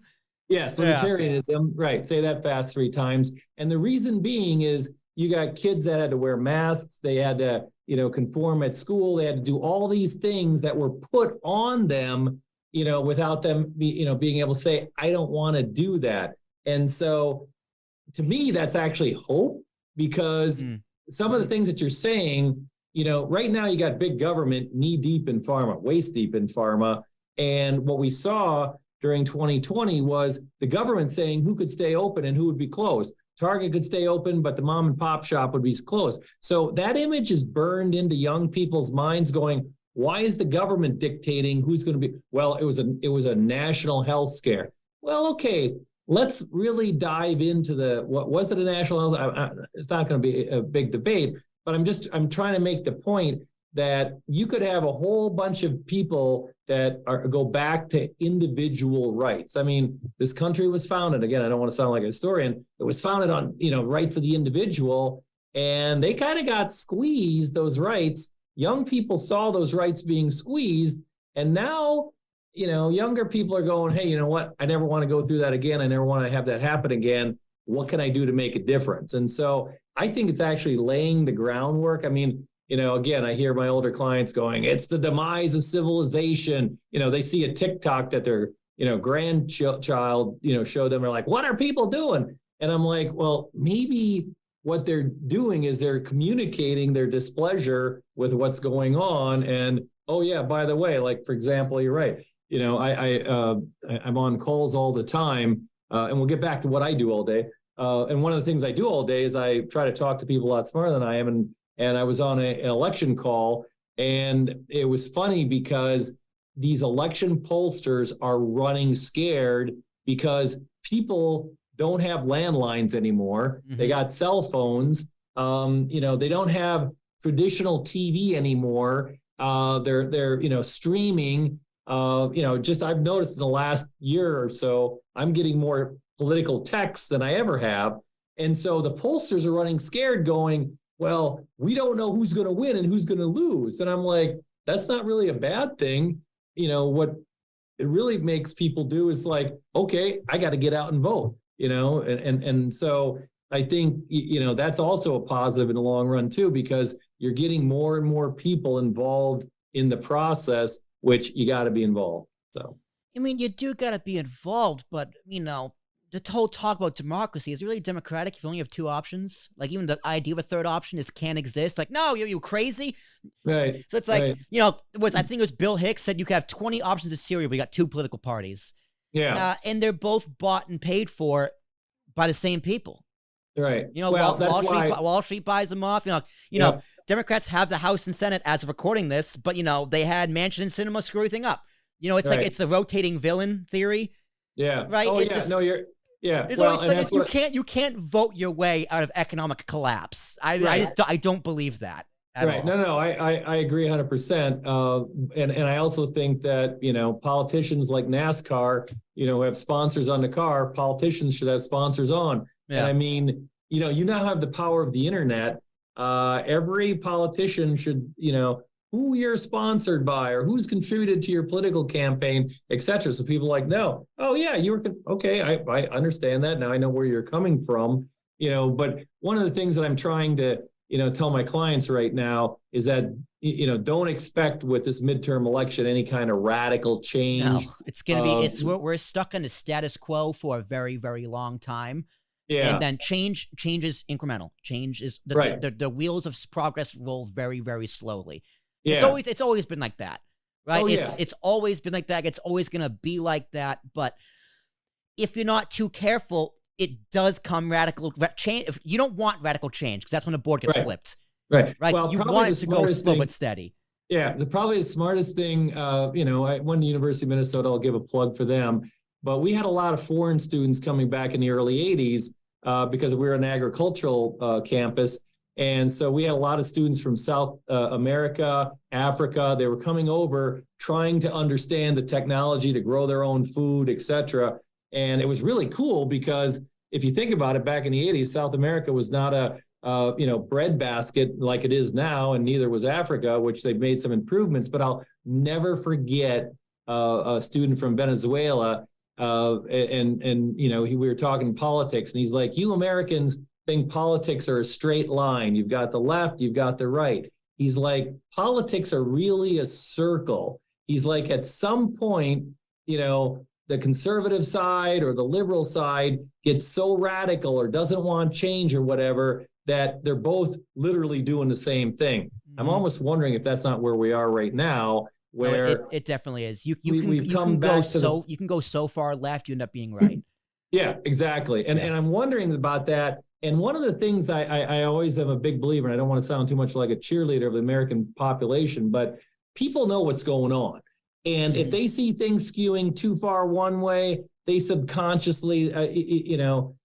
Yes, libertarianism. Right. Say that fast 3 times. And the reason being is you got kids that had to wear masks. They had to, conform at school. They had to do all these things that were put on them, without them, being able to say, I don't want to do that. And so to me, that's actually hope, because some of the things that you're saying, right now you got big government knee deep in pharma, waist deep in pharma. And what we saw during 2020 was the government saying who could stay open and who would be closed. Target could stay open, but the mom and pop shop would be closed. So that image is burned into young people's minds going, why is the government dictating who's going to be? Well, it was a national health scare. Well, okay, let's really dive into what was it a national health? It's not going to be a big debate, but I'm trying to make the point that you could have a whole bunch of people that go back to individual rights. I mean, this country was founded, again, I don't want to sound like a historian, it was founded on, rights of the individual, and they kind of got squeezed, those rights. Young people saw those rights being squeezed, and now, younger people are going, hey, you know what? I never want to go through that again. I never want to have that happen again. What can I do to make a difference? And so I think it's actually laying the groundwork. I mean, again, I hear my older clients going, it's the demise of civilization. They see a TikTok that their, grandchild, show them. They're like, what are people doing? And I'm like, well, maybe what they're doing is they're communicating their displeasure with what's going on. And, oh yeah, by the way, like, for example, you're right. I'm on calls all the time, and we'll get back to what I do all day. And one of the things I do all day is I try to talk to people a lot smarter than I am. And I was on an election call, and it was funny because these election pollsters are running scared because people don't have landlines anymore. Mm-hmm. They got cell phones. They don't have traditional TV anymore. They're streaming. I've noticed in the last year or so, I'm getting more political texts than I ever have. And so the pollsters are running scared going, well, we don't know who's going to win and who's going to lose. And I'm like, that's not really a bad thing. What it really makes people do is like, okay, I got to get out and vote, and so I think, that's also a positive in the long run too, because you're getting more and more people involved in the process, which you got to be involved. So, I mean, you do got to be involved, but the whole talk about democracy is really democratic if you only have two options. Like, even the idea of a third option can't exist. Like, no, you crazy? Right. So it's like, I think it was Bill Hicks said you could have 20 options of cereal, but you got two political parties. Yeah. And they're both bought and paid for by the same people. Right. Wall Street buys them off. Democrats have the House and Senate as of recording this, but, they had Manchin and Sinema screw everything up. It's like it's the rotating villain theory. Yeah. Right. Oh, yeah. You can't vote your way out of economic collapse. I don't believe that at all. No, I agree 100%. And I also think that, politicians like NASCAR, have sponsors on the car. Politicians should have sponsors on. Yeah. And I mean, you now have the power of the internet. Every politician should, who you're sponsored by or who's contributed to your political campaign, et cetera. So people are like, no, oh yeah, okay. I understand that. Now I know where you're coming from, but one of the things that I'm trying to, tell my clients right now is that, don't expect with this midterm election any kind of radical change. No, it's going to be, we're stuck in the status quo for a very, very long time. Yeah. And then change is incremental. Change is the wheels of progress roll very, very slowly. Yeah. It's always been like that, right? Oh, it's always been like that. It's always going to be like that. But if you're not too careful, it does come radical change. If you don't want radical change, because that's when the board gets flipped. Right. Well, you want it to go slow but steady. Yeah. Probably the smartest thing, I went to University of Minnesota. I'll give a plug for them. But we had a lot of foreign students coming back in the early 80s because we were an agricultural campus. And so we had a lot of students from South America, Africa. They were coming over trying to understand the technology to grow their own food, et cetera. And it was really cool because if you think about it, back in the 80s, South America was not a bread basket like it is now, and neither was Africa, which they've made some improvements. But I'll never forget a student from Venezuela, we were talking politics, and he's like, you Americans think politics are a straight line. You've got the left, you've got the right. He's like, politics are really a circle. He's like, at some point, the conservative side or the liberal side gets so radical or doesn't want change or whatever that they're both literally doing the same thing. Mm-hmm. I'm almost wondering if that's not where we are right now. Where no, it definitely is. You can go so far left, you end up being right. Yeah, exactly. And I'm wondering about that. And one of the things I always am a big believer, and I don't want to sound too much like a cheerleader of the American population, but people know what's going on. And if they see things skewing too far one way, they subconsciously,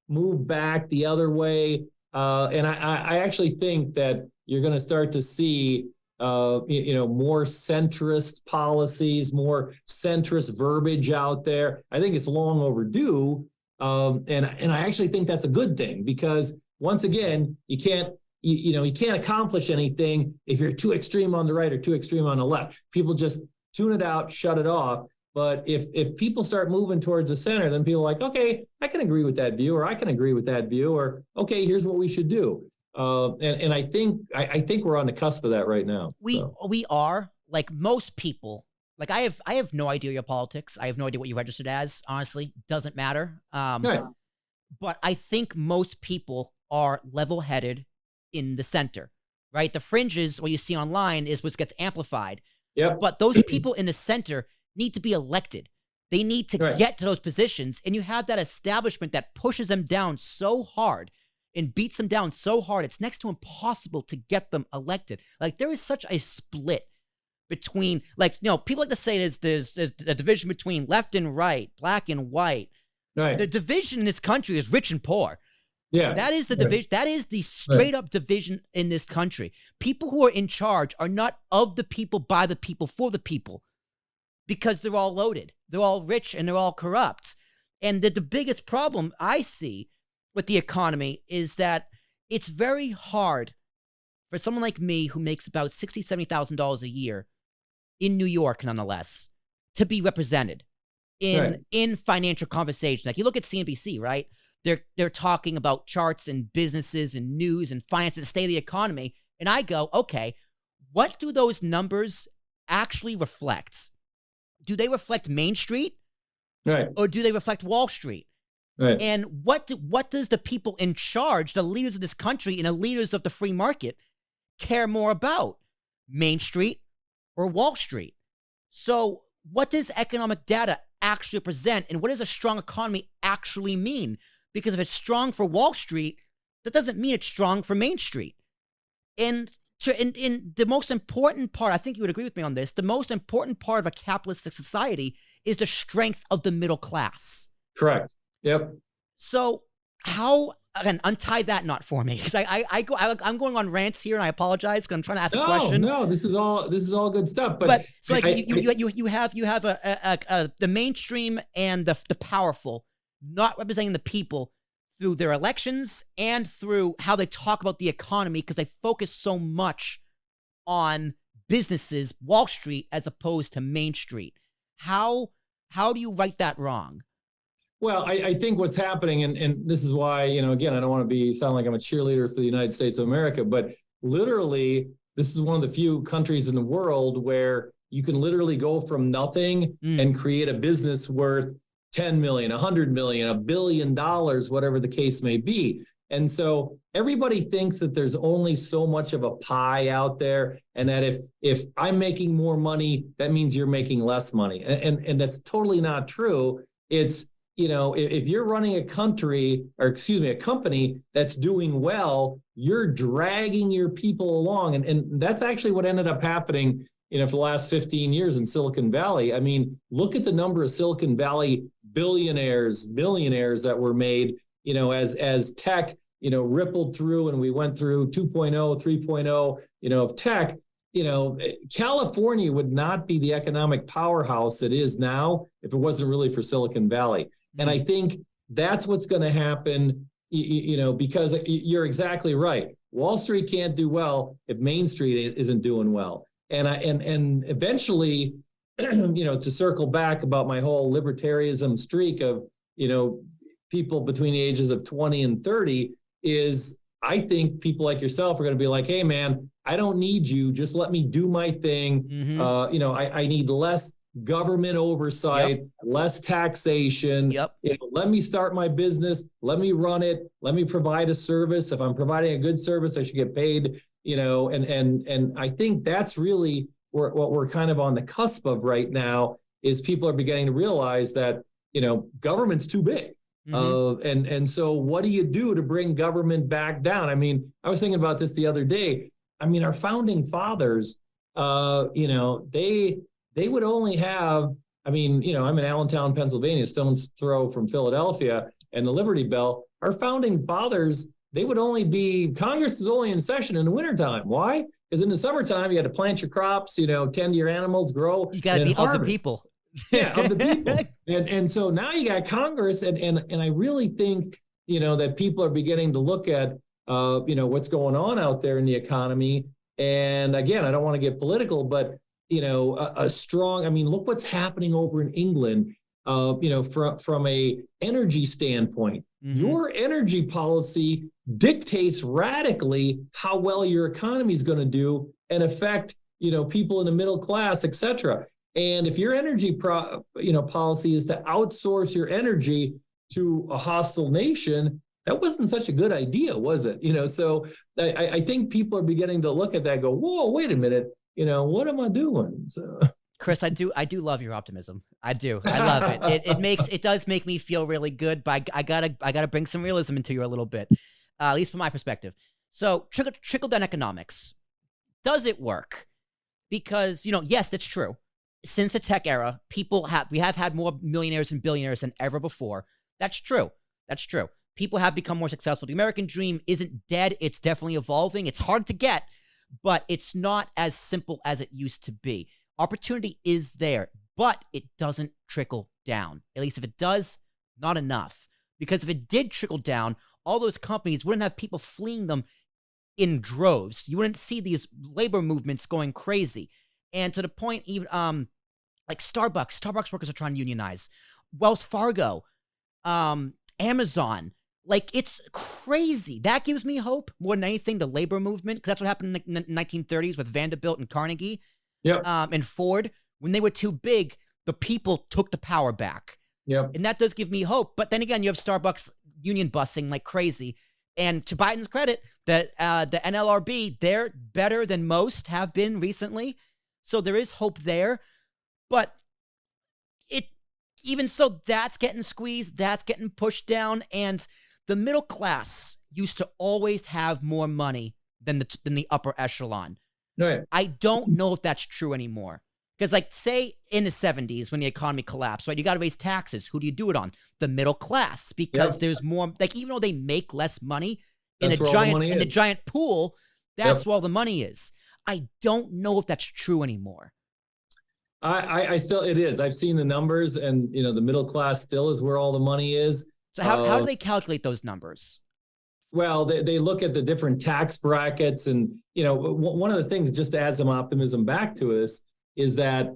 move back the other way. And I actually think that you're going to start to see, more centrist policies, more centrist verbiage out there. I think it's long overdue. And I actually think that's a good thing, because once again, you can't accomplish anything if you're too extreme on the right or too extreme on the left. People just tune it out, shut it off. But if people start moving towards the center, then people are like, okay, I can agree with that view, or I can agree with that view, or okay, here's what we should do. And I think we're on the cusp of that right now. We are, like most people. Like I have no idea your politics. I have no idea what you registered as. Honestly, doesn't matter. Right. But I think most people are level-headed in the center, right? The fringes, what you see online, is what gets amplified. Yep. But those people in the center need to be elected. They need to get to those positions, and you have that establishment that pushes them down so hard and beats them down so hard, it's next to impossible to get them elected. Like, there is such a split between, like, people like to say there's a division between left and right, black and white. Right. The division in this country is rich and poor. Yeah. That is the division. That is the straight up division in this country. People who are in charge are not of the people, by the people, for the people, because they're all loaded. They're all rich and they're all corrupt. And the biggest problem I see with the economy is that it's very hard for someone like me, who makes about $60,000, $70,000 a year in New York, nonetheless, to be represented in financial conversations. Like, you look at CNBC, right? They're talking about charts and businesses and news and finance and the state of the economy. And I go, okay, what do those numbers actually reflect? Do they reflect Main Street? Right. Or do they reflect Wall Street? Right. And what does the people in charge, the leaders of this country and the leaders of the free market, care more about? Main Street or Wall Street? So what does economic data actually present, and what does a strong economy actually mean? Because if it's strong for Wall Street, that doesn't mean it's strong for Main Street. And the most important part, I think you would agree with me on this, the most important part of a capitalistic society is the strength of the middle class. Correct. Yep. So how, again, untie that knot for me, because I'm going on rants here, and I apologize because I'm trying to ask a question. No, this is all good stuff. But so, like, you have the mainstream and the powerful not representing the people through their elections and through how they talk about the economy, because they focus so much on businesses, Wall Street, as opposed to Main Street. How do you right that wrong? Well, I think what's happening, and this is why, again, I don't want to sound like I'm a cheerleader for the United States of America, but literally, this is one of the few countries in the world where you can literally go from nothing and create a business worth 10 million, 100 million, $1 billion, whatever the case may be. And so everybody thinks that there's only so much of a pie out there, and that if I'm making more money, that means you're making less money. And that's totally not true. It's, if you're running a company that's doing well, you're dragging your people along. And that's actually what ended up happening, for the last 15 years in Silicon Valley. I mean, look at the number of Silicon Valley billionaires, millionaires that were made, as tech, rippled through, and we went through 2.0, 3.0, of tech. California would not be the economic powerhouse it is now if it wasn't really for Silicon Valley. And I think that's what's going to happen, because you're exactly right. Wall Street can't do well if Main Street isn't doing well. And eventually, to circle back about my whole libertarianism streak of, people between the ages of 20 and 30 is, I think people like yourself are going to be like, hey, man, I don't need you. Just let me do my thing. I need less government oversight, less taxation. Let me start my business. Let me run it. Let me provide a service. If I'm providing a good service, I should get paid. And I think that's really what we're kind of on the cusp of right now, is people are beginning to realize that, government's too big. And so what do you do to bring government back down? I mean, I was thinking about this the other day. I mean, our founding fathers, they would only have, I mean, I'm in Allentown, Pennsylvania, stone's throw from Philadelphia, and the Liberty Bell. Our founding fathers, Congress is only in session in the wintertime. Why? Because in the summertime, you had to plant your crops, tend to your animals, grow. You got to be of the people. Yeah, of the people. And so now you got Congress, and I really think, that people are beginning to look at, what's going on out there in the economy. And again, I don't want to get political, but, a strong, look what's happening over in England, from a energy standpoint. Mm-hmm. Your energy policy dictates radically how well your economy is going to do and affect, people in the middle class, et cetera. And if your energy policy is to outsource your energy to a hostile nation, that wasn't such a good idea, was it? So I think people are beginning to look at that and go, whoa, wait a minute, what am I doing? So Chris, I do love your optimism. I do. I love it. It does make me feel really good, but I gotta bring some realism into you a little bit, at least from my perspective. So trickle down economics, does it work? Because, yes, that's true. Since the tech era, we have had more millionaires and billionaires than ever before. That's true. People have become more successful. The American dream isn't dead. It's definitely evolving. It's hard to get, but it's not as simple as it used to be. Opportunity is there, but it doesn't trickle down. At least if it does, not enough. Because if it did trickle down, all those companies wouldn't have people fleeing them in droves. You wouldn't see these labor movements going crazy. And to the point, even like Starbucks workers are trying to unionize. Wells Fargo, Amazon, like it's crazy. That gives me hope more than anything. The labor movement, because that's what happened in the 1930s with Vanderbilt and Carnegie, and Ford. When they were too big, the people took the power back. Yep. And that does give me hope. But then again, you have Starbucks union busing like crazy. And to Biden's credit, the NLRB, they're better than most have been recently. So there is hope there, but even so, that's getting squeezed, that's getting pushed down, and the middle class used to always have more money than the upper echelon. Right. I don't know if that's true anymore. Because, like, say in the 70s when the economy collapsed, right, you got to raise taxes. Who do you do it on? The middle class, because there's more, like, even though they make less money in the giant pool, that's where all the money is. I don't know if that's true anymore. I still, it is. I've seen the numbers, and the middle class still is where all the money is. So how do they calculate those numbers? Well, they look at the different tax brackets, and one of the things, just to add some optimism back to us, is that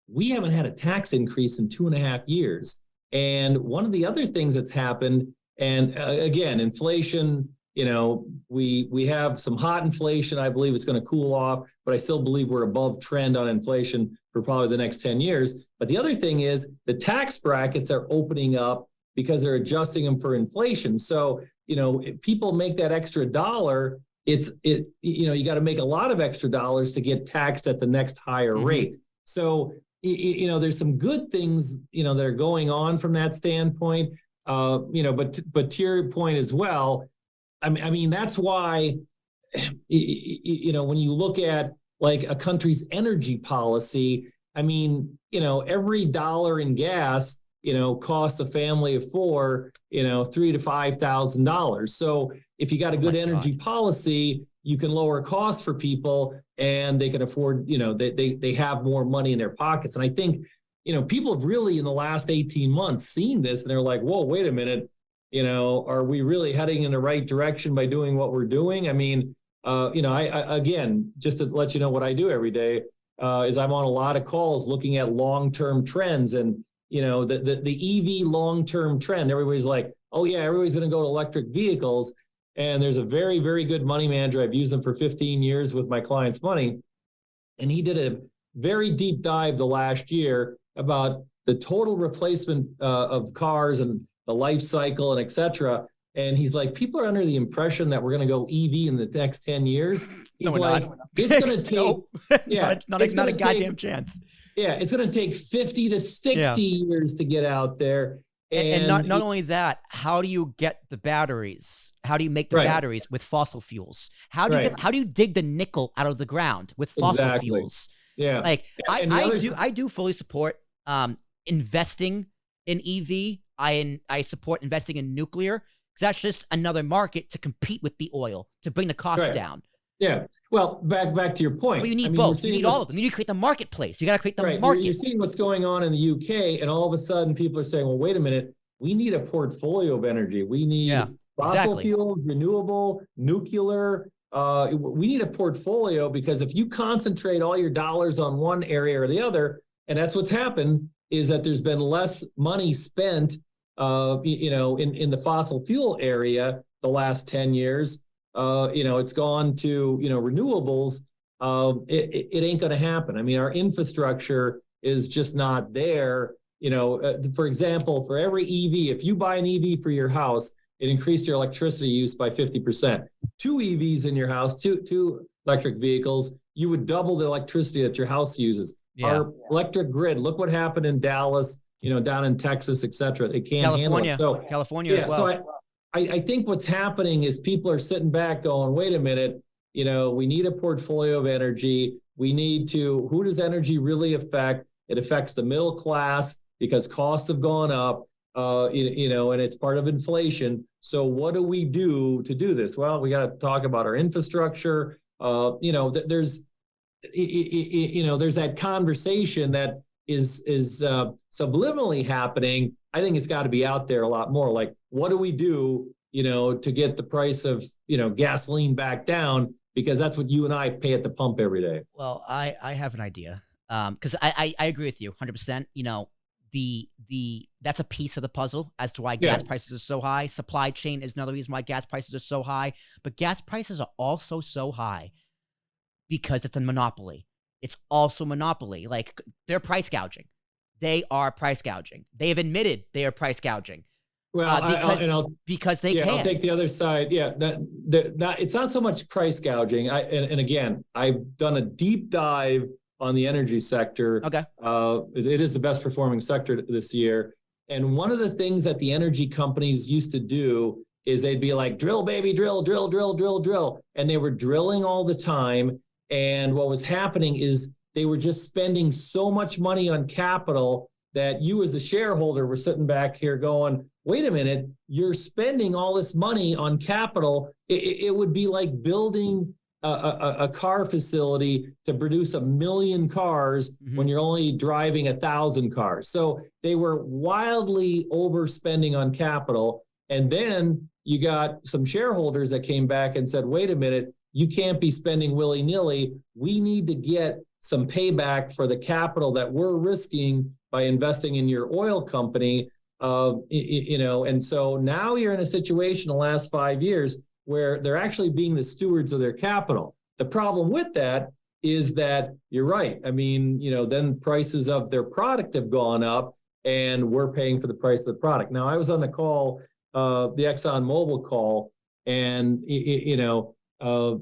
we haven't had a tax increase in 2.5 years. And one of the other things that's happened, and again, inflation. We have some hot inflation. I believe it's going to cool off, but I still believe we're above trend on inflation for probably the next 10 years. But the other thing is the tax brackets are opening up because they're adjusting them for inflation. So, if people make that extra dollar, you got to make a lot of extra dollars to get taxed at the next higher rate. So, there's some good things, that are going on from that standpoint. But to your point as well, I mean, that's why, when you look at like a country's energy policy, I mean, every dollar in gas, costs a family of four, $3,000 to $5,000. So if you got a good energy policy, you can lower costs for people, and they can afford, they have more money in their pockets. And I think, people have really in the last 18 months seen this, and they're like, whoa, wait a minute. Are we really heading in the right direction by doing what we're doing? I mean, I again, just to let you know what I do every day, is I'm on a lot of calls looking at long-term trends, and, the EV long-term trend. Everybody's like, oh yeah, everybody's going to go to electric vehicles. And there's a very, very good money manager. I've used them for 15 years with my clients' money. And he did a very deep dive the last year about the total replacement of cars and the life cycle and et cetera. And he's like, people are under the impression that we're going to go EV in the next 10 years. He's like, it's going to take, not a goddamn chance. Yeah. It's going to take 50 to 60 years to get out there. And not only that, how do you get the batteries? How do you make the batteries with fossil fuels? How do you dig the nickel out of the ground with fossil fuels? Yeah. Like I do fully support investing in EV. I support investing in nuclear because that's just another market to compete with the oil to bring the costs down. Yeah. Well, back to your point. Well, you need both. You need all of them. You need to create the marketplace. You got to create the market. You're seeing what's going on in the UK, and all of a sudden people are saying, well, wait a minute, we need a portfolio of energy. We need fossil fuels, renewable, nuclear. We need a portfolio because if you concentrate all your dollars on one area or the other, and that's what's happened, is that there's been less money spent, in the fossil fuel area the last 10 years. It's gone to, renewables. It ain't going to happen. I mean, our infrastructure is just not there. For example, for every EV, if you buy an EV for your house, it increased your electricity use by 50%. 2 EVs in your house, two electric vehicles, you would double the electricity that your house uses. Yeah. Our electric grid, look what happened in Dallas, down in Texas, et cetera. It can't handle it. So, California as well. So I think what's happening is people are sitting back going, wait a minute, we need a portfolio of energy. We need to, who does energy really affect? It affects the middle class because costs have gone up, and it's part of inflation. So what do we do to do this? Well, we got to talk about our infrastructure. There's that conversation that is subliminally happening. I think it's got to be out there a lot more. Like, what do we do, to get the price of, gasoline back down? Because that's what you and I pay at the pump every day. Well, I have an idea. Because I agree with you 100%. That's a piece of the puzzle as to why gas prices are so high. Supply chain is another reason why gas prices are so high. But gas prices are also so high because it's a monopoly. It's also monopoly. Like, they're price gouging. They are price gouging. They have admitted they are price gouging. Well, because they can. I'll take the other side. Yeah, it's not so much price gouging. And again, I've done a deep dive on the energy sector. Okay. It is the best performing sector this year. And one of the things that the energy companies used to do is they'd be like, drill, baby, drill, drill, drill, drill, drill. And they were drilling all the time. And what was happening is they were just spending so much money on capital that you as the shareholder were sitting back here going, wait a minute, you're spending all this money on capital. It would be like building a car facility to produce 1 million cars when you're only driving 1,000 cars. So they were wildly overspending on capital. And then you got some shareholders that came back and said, wait a minute, you can't be spending willy-nilly. We need to get some payback for the capital that we're risking by investing in your oil company. And so now you're in a situation the last 5 years where they're actually being the stewards of their capital. The problem with that is that you're right. I mean, then prices of their product have gone up and we're paying for the price of the product. Now, I was on the call, the ExxonMobil call, and,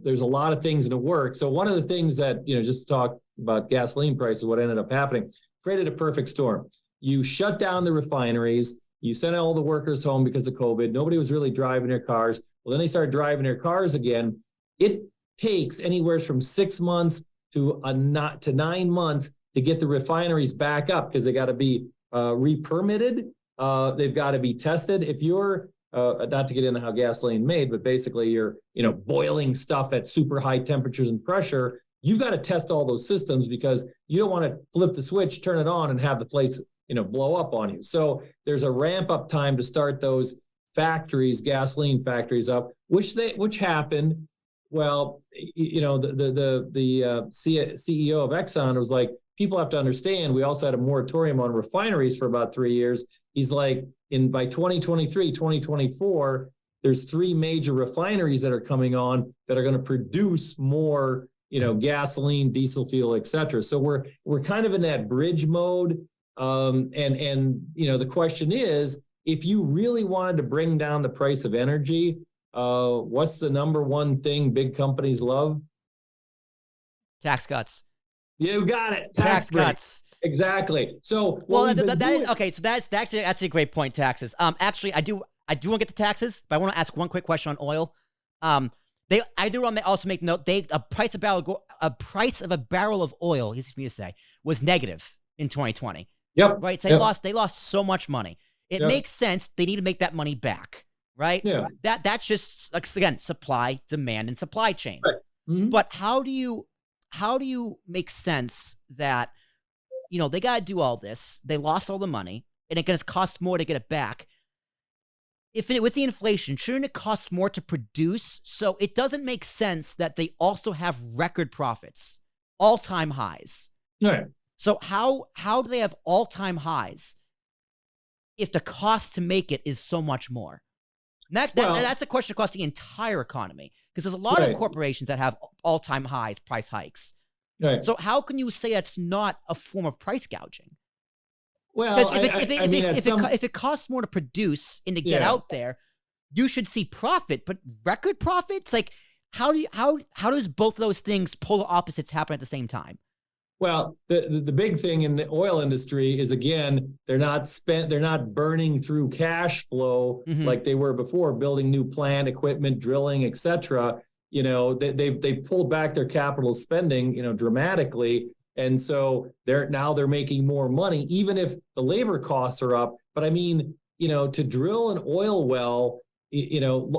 there's a lot of things in the work. So one of the things that, just to talk about gasoline prices, what ended up happening, created a perfect storm. You shut down the refineries, you sent all the workers home because of COVID. Nobody was really driving their cars. Well, then they started driving their cars again. It takes anywhere from 6 months to 9 months to get the refineries back up because they got to be re-permitted. They've got to be tested. If you're not to get into how gasoline made, but basically you're, boiling stuff at super high temperatures and pressure, you've got to test all those systems because you don't want to flip the switch, turn it on, and have the place, blow up on you. So there's a ramp up time to start those factories, gasoline factories up, which happened. Well, the CEO of Exxon was like, people have to understand, we also had a moratorium on refineries for about 3 years. He's like, by 2023, 2024, there's 3 major refineries that are coming on that are going to produce more, gasoline, diesel fuel, et cetera. So we're kind of in that bridge mode. The question is, if you really wanted to bring down the price of energy, what's the number one thing big companies love? Tax cuts. You got it. Tax cuts. Exactly. So, that's a great point. Taxes. Actually, I do want to get to taxes, but I want to ask one quick question on oil. I do want to also make note. A price of a barrel of oil, easy for me to say, was negative in 2020. Yep. right? So Yep. they lost so much money. It Yep. makes sense. They need to make that money back, right? Yeah. That's just, like, again, supply, demand, and supply chain. Right. Mm-hmm. But how do you make sense that, they got to do all this? They lost all the money, and it's going to cost more to get it back. With the inflation, shouldn't it cost more to produce? So it doesn't make sense that they also have record profits, all-time highs. Right. So how do they have all-time highs if the cost to make it is so much more? That's a question across the entire economy, because there's a lot of corporations that have all-time highs, price hikes. Right. So how can you say that's not a form of price gouging? Well, if it costs more to produce and to get out there, you should see profit. But record profits, like, how does both of those things, polar opposites, happen at the same time? Well, the big thing in the oil industry is, again, they're not burning through cash flow like they were before, building new plant equipment, drilling, etc. They pulled back their capital spending, dramatically. And so they're making more money, even if the labor costs are up. But I mean, to drill an oil well,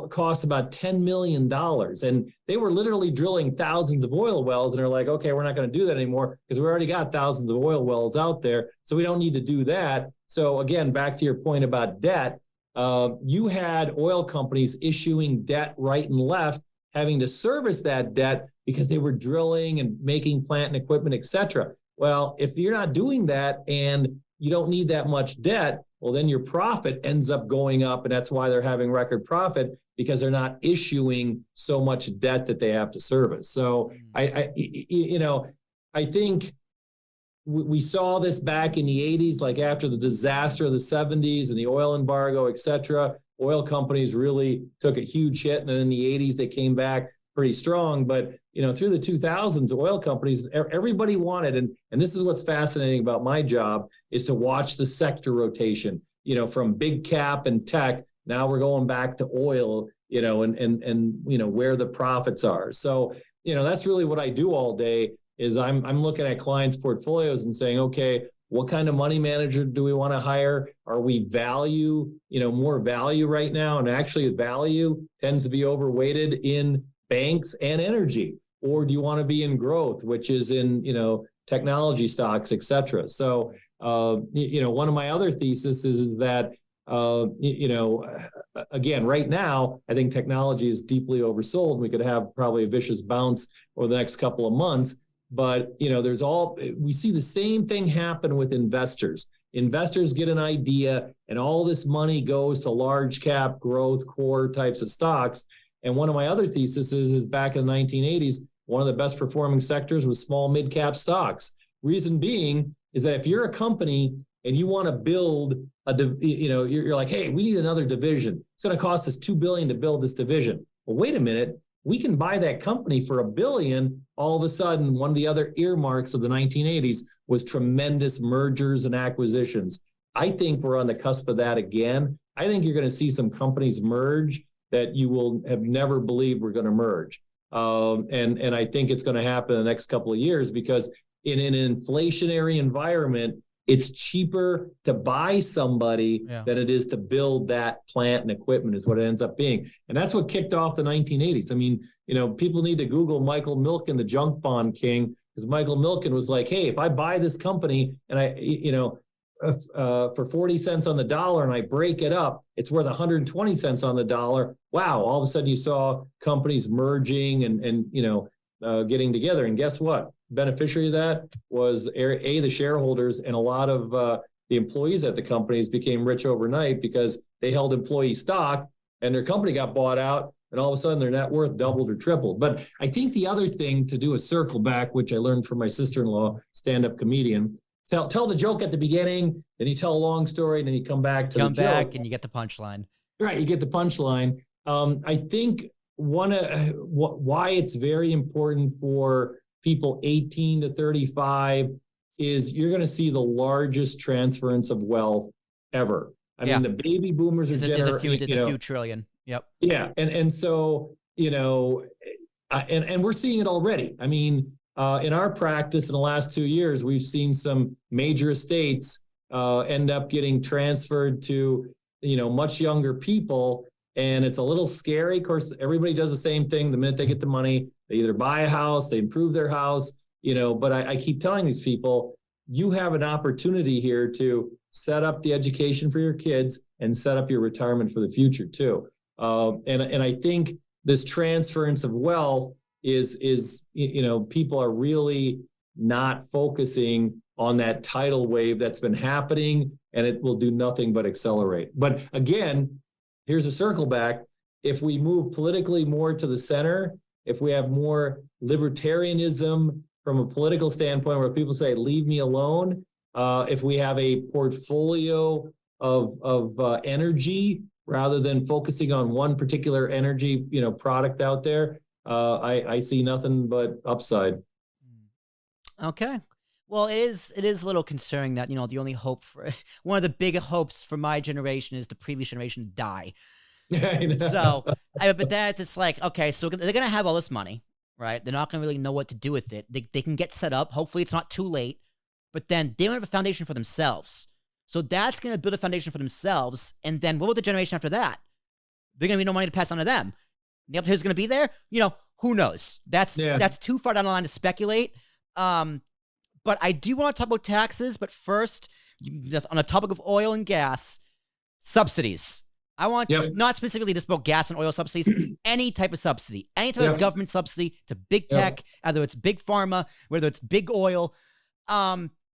costs about $10 million. And they were literally drilling thousands of oil wells, and they're like, okay, we're not going to do that anymore because we already got thousands of oil wells out there. So we don't need to do that. So again, back to your point about debt, you had oil companies issuing debt right and left, having to service that debt because they were drilling and making plant and equipment, et cetera. Well, if you're not doing that and you don't need that much debt, well, then your profit ends up going up, and that's why they're having record profit, because they're not issuing so much debt that they have to service. So I think we saw this back in the 80s, like after the disaster of the 70s and the oil embargo, et cetera. Oil companies really took a huge hit, and then in the 80s they came back pretty strong. But through the 2000s, oil companies, everybody wanted, and this is what's fascinating about my job, is to watch the sector rotation. From big cap and tech, now we're going back to oil. And where the profits are. So that's really what I do all day. Is I'm looking at clients' portfolios and saying, okay, what kind of money manager do we want to hire? Are we more value right now? And actually value tends to be overweighted in banks and energy. Or do you want to be in growth, which is in, technology stocks, et cetera? So, one of my other theses is that, again, right now, I think technology is deeply oversold. We could have probably a vicious bounce over the next couple of months. But, we see the same thing happen with investors. Investors get an idea and all this money goes to large cap growth core types of stocks. And one of my other theses is back in the 1980s, one of the best performing sectors was small mid cap stocks. Reason being is that if you're a company and you want to build you're like, hey, we need another division. It's going to cost us $2 billion to build this division. Well, wait a minute. We can buy that company for $1 billion. All of a sudden, one of the other earmarks of the 1980s was tremendous mergers and acquisitions. I think we're on the cusp of that again. I think you're going to see some companies merge that you will have never believed were going to merge. And I think it's going to happen in the next couple of years, because in an inflationary environment, it's cheaper to buy somebody than it is to build that plant and equipment, is what it ends up being. And that's what kicked off the 1980s. I mean, people need to Google Michael Milken, the junk bond king, because Michael Milken was like, hey, if I buy this company and for 40 cents on the dollar and I break it up, it's worth 120 cents on the dollar. Wow. All of a sudden you saw companies merging and getting together. And guess what? Beneficiary of that was the shareholders, and a lot of the employees at the companies became rich overnight because they held employee stock and their company got bought out, and all of a sudden their net worth doubled or tripled. But I think the other thing, to do a circle back, which I learned from my sister-in-law, stand-up comedian, tell the joke at the beginning, then you tell a long story, and then you come back to the joke. And you get the punchline. Right, you get the punchline. I think why it's very important for people 18 to 35 is you're going to see the largest transference of wealth ever. I mean, the baby boomers are generating. It's a few trillion. Yep. Yeah, and so and we're seeing it already. I mean, in our practice in the last 2 years, we've seen some major estates end up getting transferred to, much younger people. And it's a little scary. Of course, everybody does the same thing. The minute they get the money, they either buy a house, they improve their house, but I keep telling these people, you have an opportunity here to set up the education for your kids and set up your retirement for the future too. And I think this transference of wealth is people are really not focusing on that tidal wave that's been happening, and it will do nothing but accelerate. But again, here's a circle back. If we move politically more to the center, if we have more libertarianism from a political standpoint where people say, leave me alone, if we have a portfolio of energy rather than focusing on one particular energy, product out there, I see nothing but upside. Okay. Well, it is a little concerning that, the only hope for one of the big hopes for my generation is the previous generation to die. So, but that's, it's like, okay, so they're going to have all this money, right? They're not going to really know what to do with it. They can get set up. Hopefully it's not too late, but then they don't have a foundation for themselves. So that's going to build a foundation for themselves. And then what about the generation after that? They're going to be no money to pass on to them. The opportunity is going to be there. Who knows? That's too far down the line to speculate. But I do want to talk about taxes. But first, on the topic of oil and gas, subsidies. I want not specifically just about gas and oil subsidies, any type of subsidy, any type of government subsidy to big tech, whether it's big pharma, whether it's big oil.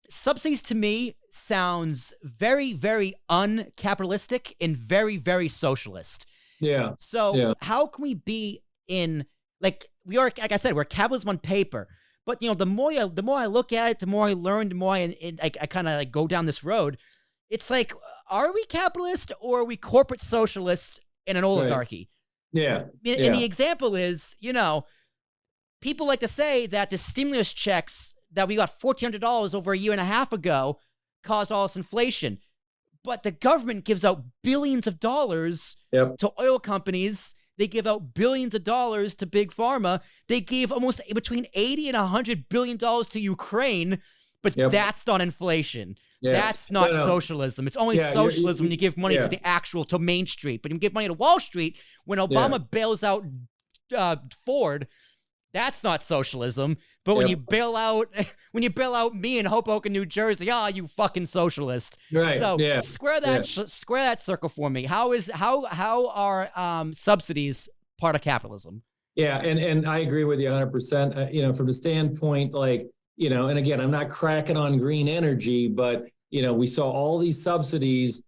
Subsidies to me sounds very, very uncapitalistic and very, very socialist. Yeah. So how can we be in, we are, like I said, we're capitalism on paper. But, the more I look at it, the more I learn, the more I kind of go down this road. It's like, are we capitalist or are we corporate socialist in an oligarchy? Right. And the example is, people like to say that the stimulus checks that we got $1,400 over a year and a half ago caused all this inflation. But the government gives out billions of dollars to oil companies. They give out billions of dollars to big pharma. They gave almost between 80 and $100 billion to Ukraine, but that's not inflation. That's not socialism. It's only socialism when you give money to Main Street. But you give money to Wall Street when Obama bails out Ford. That's not socialism. But when you bail out me in Hoboken, New Jersey, you fucking socialist. Right. So square that circle for me. How are subsidies part of capitalism? Yeah, and I agree with you 100%. From the standpoint, and again, I'm not cracking on green energy, but we saw all these subsidies,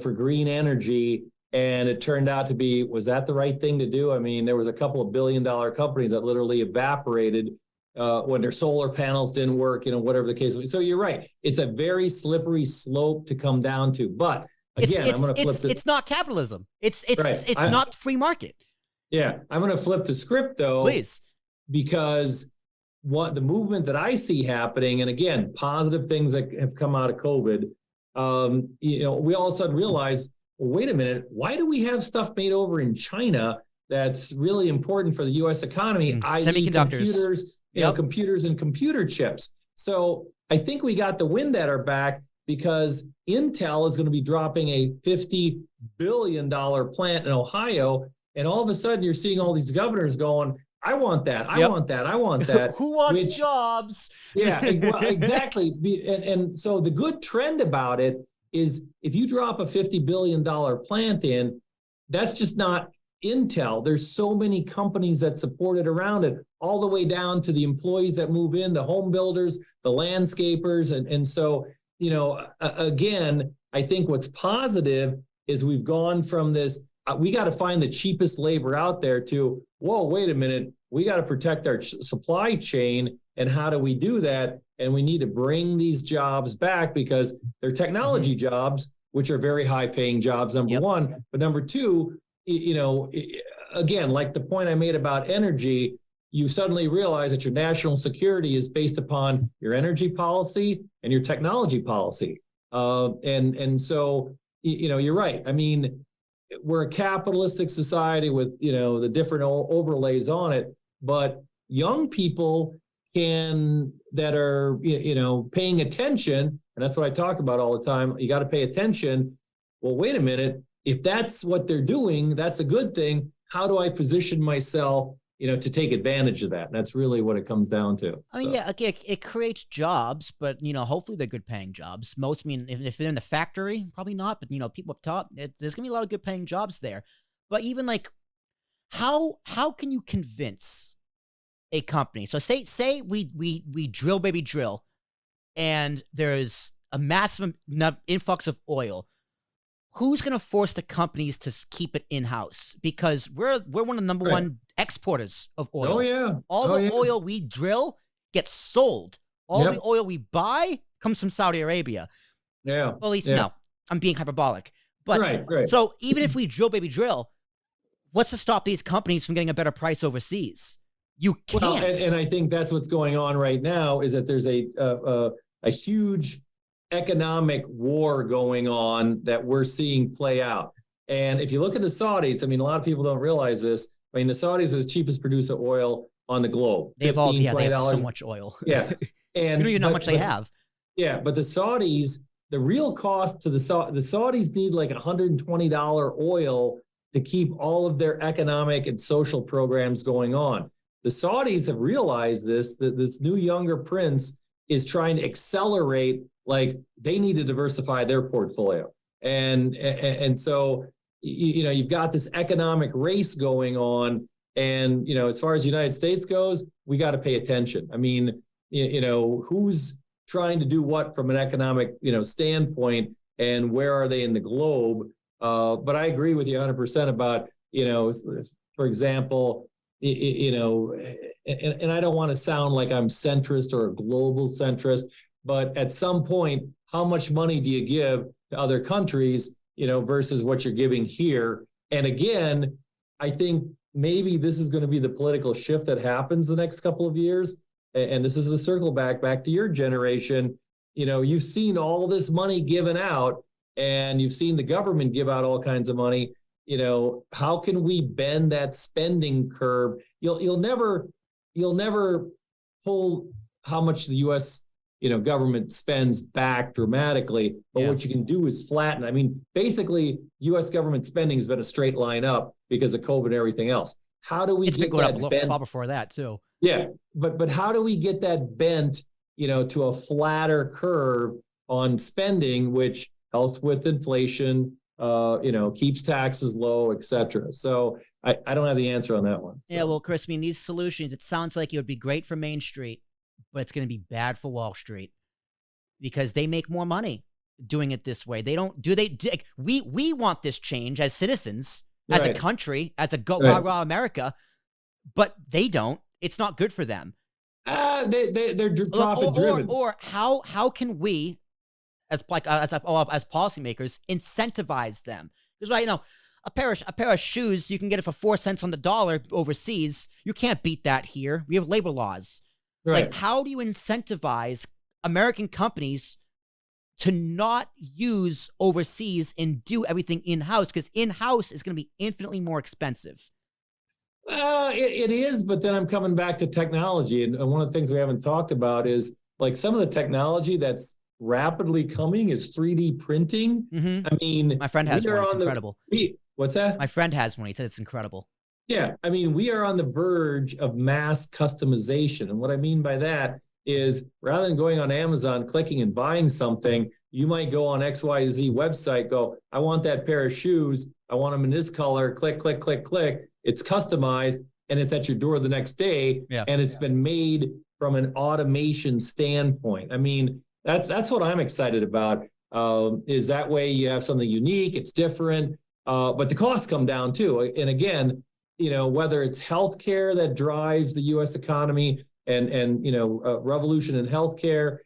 for green energy. And it turned out to be, was that the right thing to do? I mean, there was a couple of $1 billion companies that literally evaporated when their solar panels didn't work, whatever the case was. So you're right. It's a very slippery slope to come down to. But again, I'm going to flip this. It's not capitalism. It's not free market. Yeah. I'm going to flip the script though. Please. Because what the movement that I see happening, and again, positive things that have come out of COVID, we all of a sudden realize, well, wait a minute, why do we have stuff made over in China that's really important for the U.S. economy, i.e. semiconductors, computers and computer chips? So I think we got the wind at our back because Intel is going to be dropping a $50 billion plant in Ohio, and all of a sudden you're seeing all these governors going, I want that, I want that, I want that. Who wants jobs? Yeah, exactly. And so the good trend about it is if you drop a $50 billion plant in, that's just not Intel. There's so many companies that support it around it, all the way down to the employees that move in, the home builders, the landscapers. And so, again, I think what's positive is we've gone from this, we got to find the cheapest labor out there to, whoa, wait a minute, we got to protect our supply chain. And how do we do that? And we need to bring these jobs back because they're technology jobs, which are very high paying jobs, number one. But number two, again, like the point I made about energy, you suddenly realize that your national security is based upon your energy policy and your technology policy. And so, you're right. I mean, we're a capitalistic society with, the different overlays on it, but young people can that are, paying attention, and that's what I talk about all the time. You got to pay attention. Well, wait a minute. If that's what they're doing, that's a good thing. How do I position myself, to take advantage of that? And that's really what it comes down to. I mean, yeah, okay, it creates jobs, but hopefully they're good paying jobs. Most, if they're in the factory, probably not. But people up top, there's gonna be a lot of good paying jobs there. But even like, how can you convince a company? So say we drill, baby, drill, and there's a massive influx of oil. Who's going to force the companies to keep it in-house? Because we're one of the number one exporters of oil. Oh, yeah. All the oil we drill gets sold. All the oil we buy comes from Saudi Arabia. Yeah. Well, at least, no, I'm being hyperbolic. But right. So even if we drill, baby, drill, what's to stop these companies from getting a better price overseas? You can't. Well, and I think that's what's going on right now, is that there's a huge economic war going on that we're seeing play out. And if you look at the Saudis, a lot of people don't realize this. The Saudis are the cheapest producer of oil on the globe. They have so much oil. Yeah. And you don't even know how much they have. Yeah. But the Saudis, the real cost to the Saudis need like $120 oil to keep all of their economic and social programs going on. The Saudis have realized that this new younger prince is trying to accelerate, like they need to diversify their portfolio. And so, you've got this economic race going on. And, as far as the United States goes, we got to pay attention. Who's trying to do what from an economic, standpoint, and where are they in the globe? But I agree with you 100% about, for example, and I don't want to sound like I'm centrist or a global centrist, but at some point, how much money do you give to other countries, versus what you're giving here? And again, I think maybe this is going to be the political shift that happens the next couple of years. And this is a circle back to your generation. You've seen all this money given out, and you've seen the government give out all kinds of money. How can we bend that spending curve? You'll never pull how much the U.S. government spends back dramatically, but what you can do is flatten. Basically, U.S. government spending has been a straight line up because of COVID and everything else. How do we get that bent? It's been going up far before that too. Yeah, but how do we get that bent, to a flatter curve on spending, which helps with inflation, keeps taxes low, et cetera. So I don't have the answer on that one. So. Yeah, well, Chris, these solutions, it sounds like it would be great for Main Street, but it's going to be bad for Wall Street because they make more money doing it this way. We want this change as citizens, as a country, as a rah-rah America, but they don't. It's not good for them. They're profit driven. Or how can we, as policymakers, incentivize them? Because a pair of shoes, you can get it for 4 cents on the dollar overseas. You can't beat that here. We have labor laws. Right. Like, how do you incentivize American companies to not use overseas and do everything in-house? Because in-house is going to be infinitely more expensive. It is, but then I'm coming back to technology. And one of the things we haven't talked about is like some of the technology that's rapidly coming is 3D printing. Mm-hmm. My friend has one. It's incredible. What's that? My friend has one. He said it's incredible. Yeah. We are on the verge of mass customization. And what I mean by that is rather than going on Amazon, clicking and buying something, you might go on XYZ website, go, I want that pair of shoes. I want them in this color. Click, click, click, click. It's customized and it's at your door the next day. Yeah. And it's been made from an automation standpoint. That's what I'm excited about. Is that way you have something unique, it's different, but the costs come down too. And again, whether it's healthcare that drives the U.S. economy and revolution in healthcare,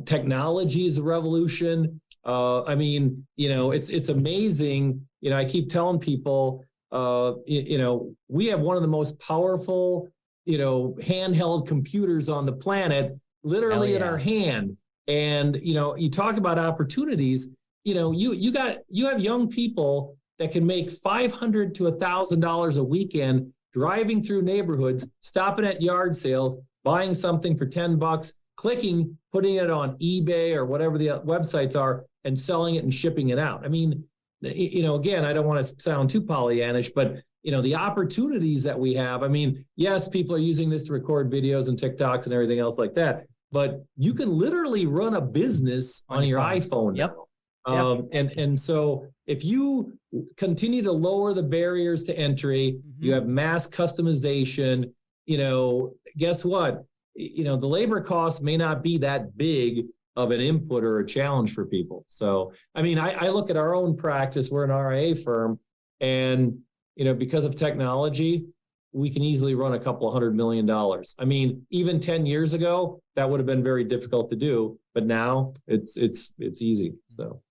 technology is a revolution. It's amazing. I keep telling people, we have one of the most powerful, handheld computers on the planet, literally in our hand. And, you talk about opportunities, you have young people that can make $500 to $1,000 a weekend driving through neighborhoods, stopping at yard sales, buying something for $10, clicking, putting it on eBay or whatever the websites are, and selling it and shipping it out. I mean, again, I don't want to sound too Pollyannish, but the opportunities that we have. I mean, yes, people are using this to record videos and TikToks and everything else like that, but you can literally run a business on your iPhone Yep. now. And so if you continue to lower the barriers to entry, you have mass customization, guess what? The labor costs may not be that big of an input or a challenge for people. So, I mean, I look at our own practice. We're an RIA firm, and, because of technology, we can easily run a couple $100 million. I mean, even 10 years ago, that would have been very difficult to do, but now it's easy. So,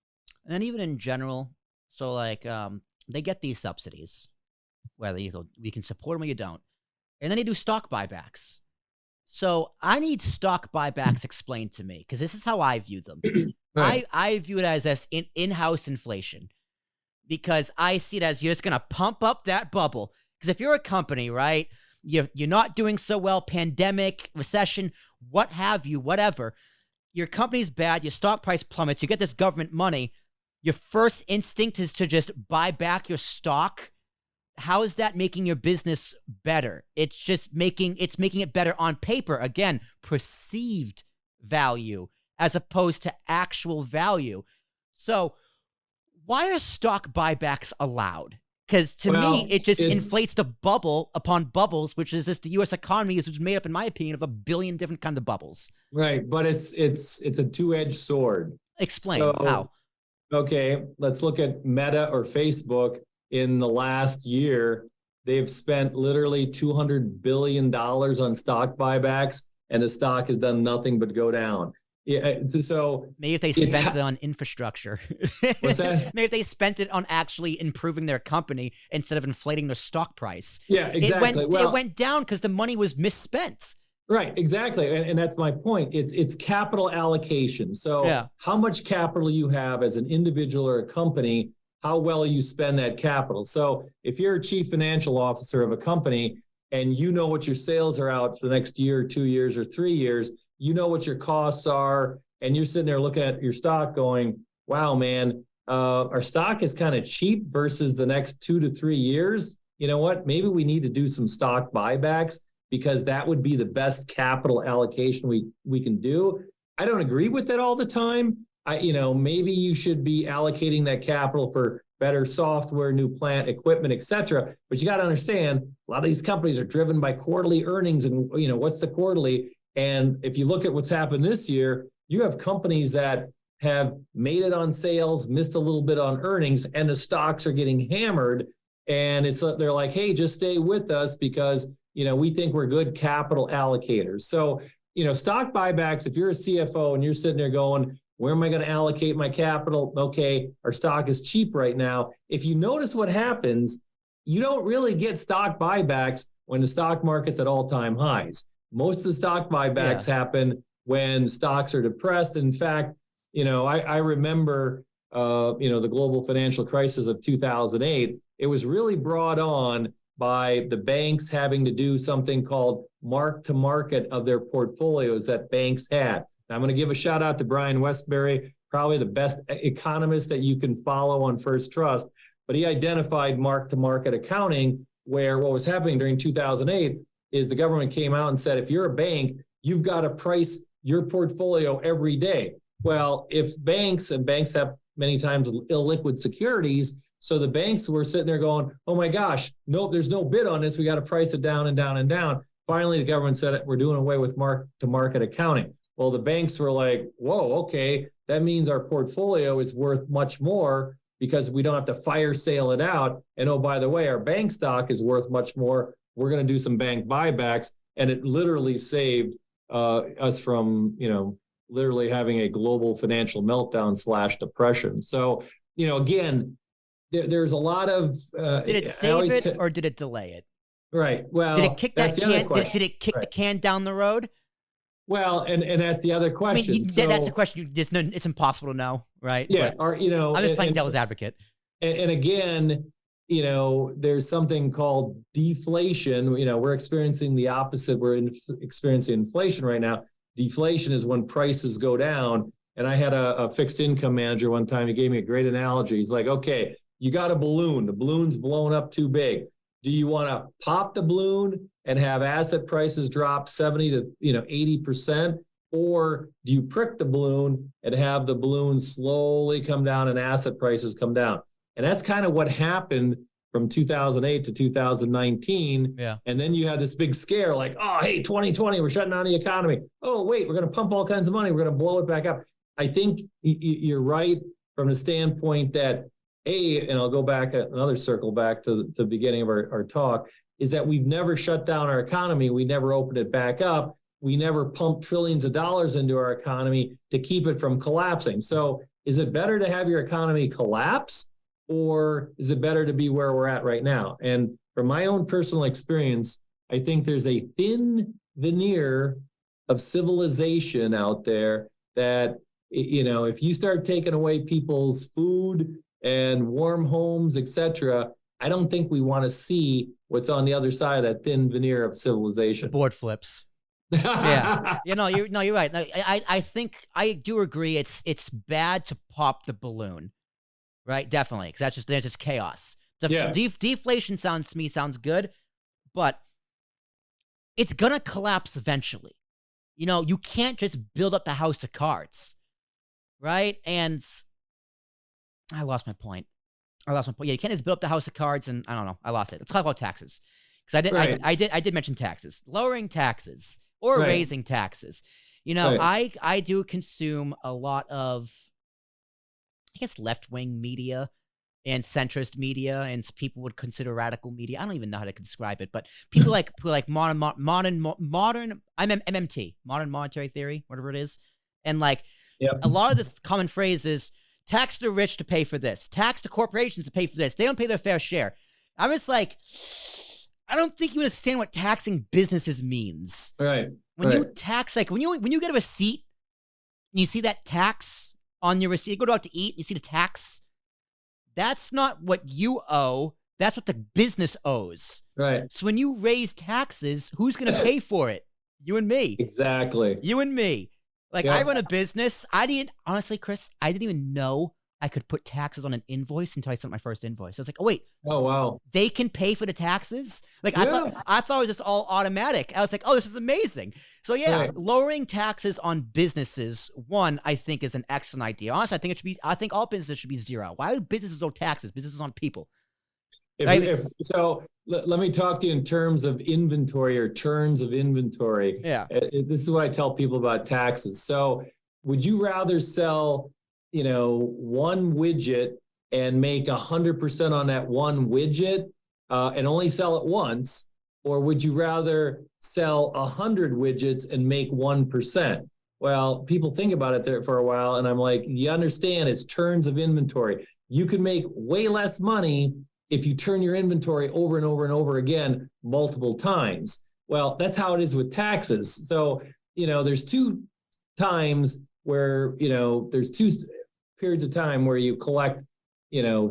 and even in general, so like they get these subsidies, whether we can support them or you don't, and then they do stock buybacks. So I need stock buybacks explained to me, because this is how I view them. Right. I view it as in-house inflation, because I see it as you're just going to pump up that bubble. Because if you're a company, right, you're not doing so well, pandemic, recession, what have you, whatever, your company's bad, your stock price plummets, you get this government money, your first instinct is to just buy back your stock. How is that making your business better? It's just making it better on paper. Again, perceived value as opposed to actual value. So why are stock buybacks allowed? Because to me, it just inflates the bubble upon bubbles, which is just the U.S. economy is made up, in my opinion, of a billion different kinds of bubbles. Right, but it's a two-edged sword. Explain how. Okay, let's look at Meta or Facebook. In the last year, they've spent literally $200 billion on stock buybacks, and the stock has done nothing but go down. Yeah, so maybe if they spent it on infrastructure. What's that? Maybe if they spent it on actually improving their company instead of inflating their stock price. Yeah, exactly. It went down because the money was misspent. Right, exactly. And that's my point. It's capital allocation. So how much capital you have as an individual or a company, how well you spend that capital. So if you're a chief financial officer of a company and you know what your sales are out for the next year, 2 years, or 3 years, you know what your costs are, and you're sitting there looking at your stock going, wow, man, our stock is kind of cheap versus the next 2 to 3 years. You know what? Maybe we need to do some stock buybacks, because that would be the best capital allocation we can do. I don't agree with it all the time. Maybe you should be allocating that capital for better software, new plant equipment, et cetera. But you got to understand, a lot of these companies are driven by quarterly earnings, and what's the quarterly? And if you look at what's happened this year, you have companies that have made it on sales, missed a little bit on earnings, and the stocks are getting hammered. And they're like, hey, just stay with us because we think we're good capital allocators. So stock buybacks. If you're a CFO and you're sitting there going, where am I going to allocate my capital? Okay, our stock is cheap right now. If you notice what happens, you don't really get stock buybacks when the stock market's at all-time highs. Most of the stock buybacks happen when stocks are depressed. In fact, I remember, the global financial crisis of 2008. It was really brought on by the banks having to do something called mark-to-market of their portfolios that banks had. Now, I'm going to give a shout out to Brian Westbury, probably the best economist that you can follow on First Trust, but he identified mark-to-market accounting, where what was happening during 2008 is the government came out and said, if you're a bank, you've got to price your portfolio every day. Well, if banks have many times illiquid securities, so the banks were sitting there going, oh my gosh, no, there's no bid on this. We got to price it down and down and down. Finally, the government said, we're doing away with mark-to-market accounting. Well, the banks were like, whoa, okay, that means our portfolio is worth much more because we don't have to fire sale it out. And oh, by the way, our bank stock is worth much more. We're going to do some bank buybacks. And it literally saved us from, literally having a global financial meltdown / depression. So, again, there's a lot of... did it save it or did it delay it? Right. Well, did it kick that can? Did it kick the can down the road? Well, and that's the other question. I mean, that's a question. It's impossible to know, right? Yeah. But, I'm just playing devil's advocate. And again, there's something called deflation. We're experiencing the opposite. We're experiencing inflation right now. deflation is when prices go down. And I had a fixed income manager one time. He gave me a great analogy. He's like, okay, you got a balloon. The balloon's blown up too big. Do you want to pop the balloon and have asset prices drop 70 to 80%? Or do you prick the balloon and have the balloon slowly come down and asset prices come down? And that's kind of what happened from 2008 to 2019. Yeah. And then you had this big scare like, oh, hey, 2020, we're shutting down the economy. Oh, wait, we're going to pump all kinds of money. We're going to blow it back up. I think you're right from the standpoint that, and I'll go back another circle back to the beginning of our talk, is that we've never shut down our economy. We never opened it back up. We never pumped trillions of dollars into our economy to keep it from collapsing. So is it better to have your economy collapse, or is it better to be where we're at right now? And from my own personal experience, I think there's a thin veneer of civilization out there that, if you start taking away people's food and warm homes, etc., I don't think we want to see what's on the other side of that thin veneer of civilization. The board flips. Yeah. You're right. I think I do agree. It's bad to pop the balloon, right? Definitely, because there's just chaos. Deflation sounds good, but it's gonna collapse eventually. You can't just build up the house of cards, right? And I lost my point. Yeah, you can't just build up the house of cards, and I don't know. I lost it. Let's talk about taxes, because I did mention taxes, lowering taxes or raising taxes. I do consume a lot of, I guess, left-wing media and centrist media, and people would consider radical media. I don't even know how to describe it, but people like modern MMT, modern monetary theory, whatever it is, and a lot of the common phrase is tax the rich to pay for this, tax the corporations to pay for this. They don't pay their fair share. I'm just like, I don't think you understand what taxing businesses means. Right. When you tax, when you get a receipt and you see that tax on your receipt, you go out to eat, and you see the tax. That's not what you owe. That's what the business owes. Right. So when you raise taxes, who's going to pay for it? You and me. Exactly. You and me. I run a business. Honestly, Chris, I didn't even know I could put taxes on an invoice until I sent my first invoice. I was like, oh, wait. Oh, wow. They can pay for the taxes? I thought it was just all automatic. I was like, oh, this is amazing. So lowering taxes on businesses, I think is an excellent idea. Honestly, I think all businesses should be zero. Why do businesses owe taxes? Businesses on people. So let me talk to you in terms of inventory or turns of inventory. Yeah. This is what I tell people about taxes. So would you rather sell, one widget and make 100% on that one widget and only sell it once? Or would you rather sell 100 widgets and make 1%? Well, people think about it there for a while, and I'm like, you understand it's turns of inventory. You can make way less money if you turn your inventory over and over and over again multiple times. Well, that's how it is with taxes. So, there's two times where, there's two periods of time where you collect,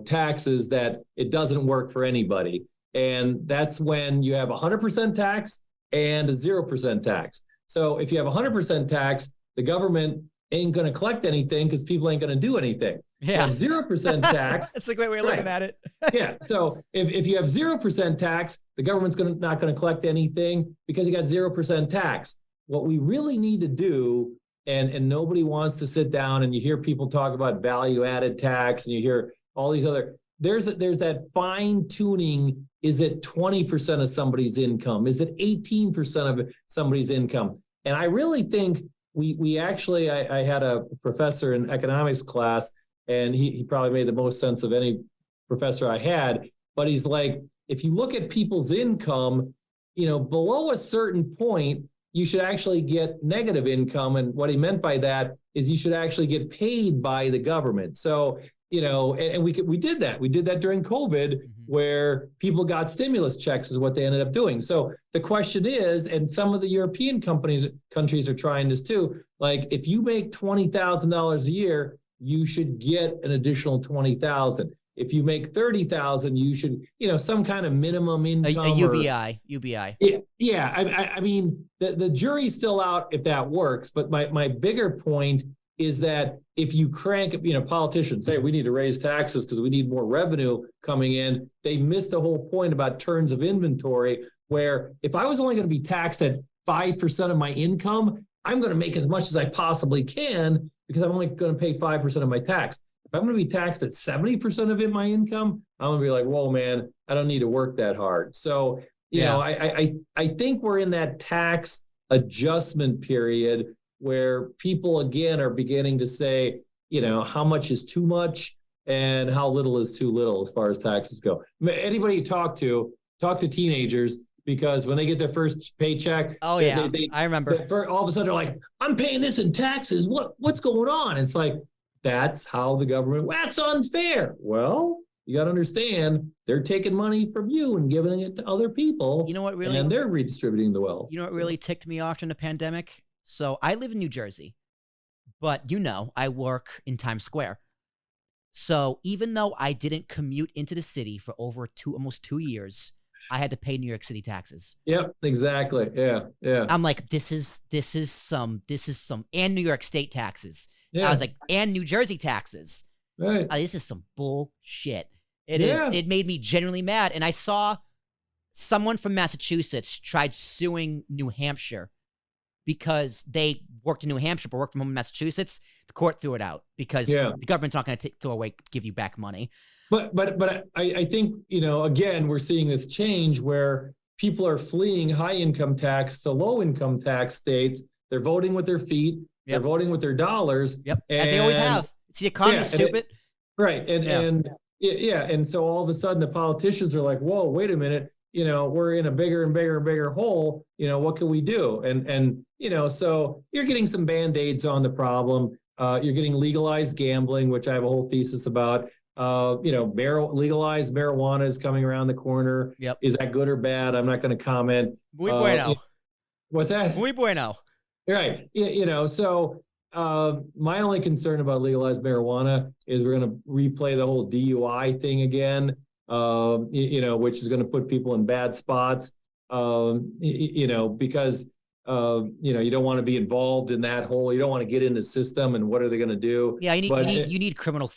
taxes that it doesn't work for anybody. And that's when you have 100% tax and a 0% tax. So if you have 100% tax, the government ain't going to collect anything because people ain't going to do anything. Yeah. 0% tax. That's a great way of looking at it. Yeah. So if you have 0% tax, the government's not going to collect anything because you got 0% tax. What we really need to do, and nobody wants to sit down, and you hear people talk about value-added tax, and you hear all these other, there's that fine tuning. Is it 20% of somebody's income? Is it 18% of somebody's income? And I really think we actually, I had a professor in economics class, and he probably made the most sense of any professor I had, but he's like, if you look at people's income, below a certain point, you should actually get negative income. And what he meant by that is you should actually get paid by the government. So, and we did that. We did that during COVID, where people got stimulus checks is what they ended up doing. So the question is, and some of the European countries are trying this too, like if you make $20,000 a year, you should get an additional $20,000. if you make 30,000, you should, some kind of minimum income. A UBI. Yeah. I mean, the jury's still out if that works. But my bigger point is that if you crank, politicians say we need to raise taxes because we need more revenue coming in, they miss the whole point about turns of inventory, where if I was only going to be taxed at 5% of my income, I'm going to make as much as I possibly can because I'm only going to pay 5% of my tax. If I'm going to be taxed at 70% of my income, I'm going to be like, whoa, man, I don't need to work that hard. So, I think we're in that tax adjustment period where people, again, are beginning to say, how much is too much and how little is too little as far as taxes go. Anybody you talk to teenagers, because when they get their first paycheck, I remember. All of a sudden they're like, I'm paying this in taxes. What's going on? It's like, that's how the government, that's unfair. Well, you got to understand, they're taking money from you and giving it to other people. You know what really? And they're redistributing the wealth. You know what really ticked me off in the pandemic? So I live in New Jersey, but I work in Times Square. So even though I didn't commute into the city for over almost 2 years, I had to pay New York City taxes. Yep, exactly. Yeah. I'm like, this is some, and New York State taxes. Yeah. I was like, and New Jersey taxes. Right. This is some bullshit. It made me genuinely mad. And I saw someone from Massachusetts tried suing New Hampshire because they worked in New Hampshire but worked from home in Massachusetts. The court threw it out because the government's not going to give you back money. But I think, again, we're seeing this change where people are fleeing high income tax to low income tax states. They're voting with their feet. They're voting with their dollars. Yep. As they always have. It's the economy, stupid. Right. And so all of a sudden the politicians are like, whoa, wait a minute. We're in a bigger and bigger and bigger hole. What can we do? And so you're getting some Band-Aids on the problem. You're getting legalized gambling, which I have a whole thesis about. Legalized marijuana is coming around the corner. Yep. Is that good or bad? I'm not going to comment. Muy bueno. What's that? Muy bueno. Right. So my only concern about legalized marijuana is we're going to replay the whole DUI thing again, which is going to put people in bad spots, because you don't want to be involved in that whole, you don't want to get in the system and what are they going to do? Yeah, you need criminal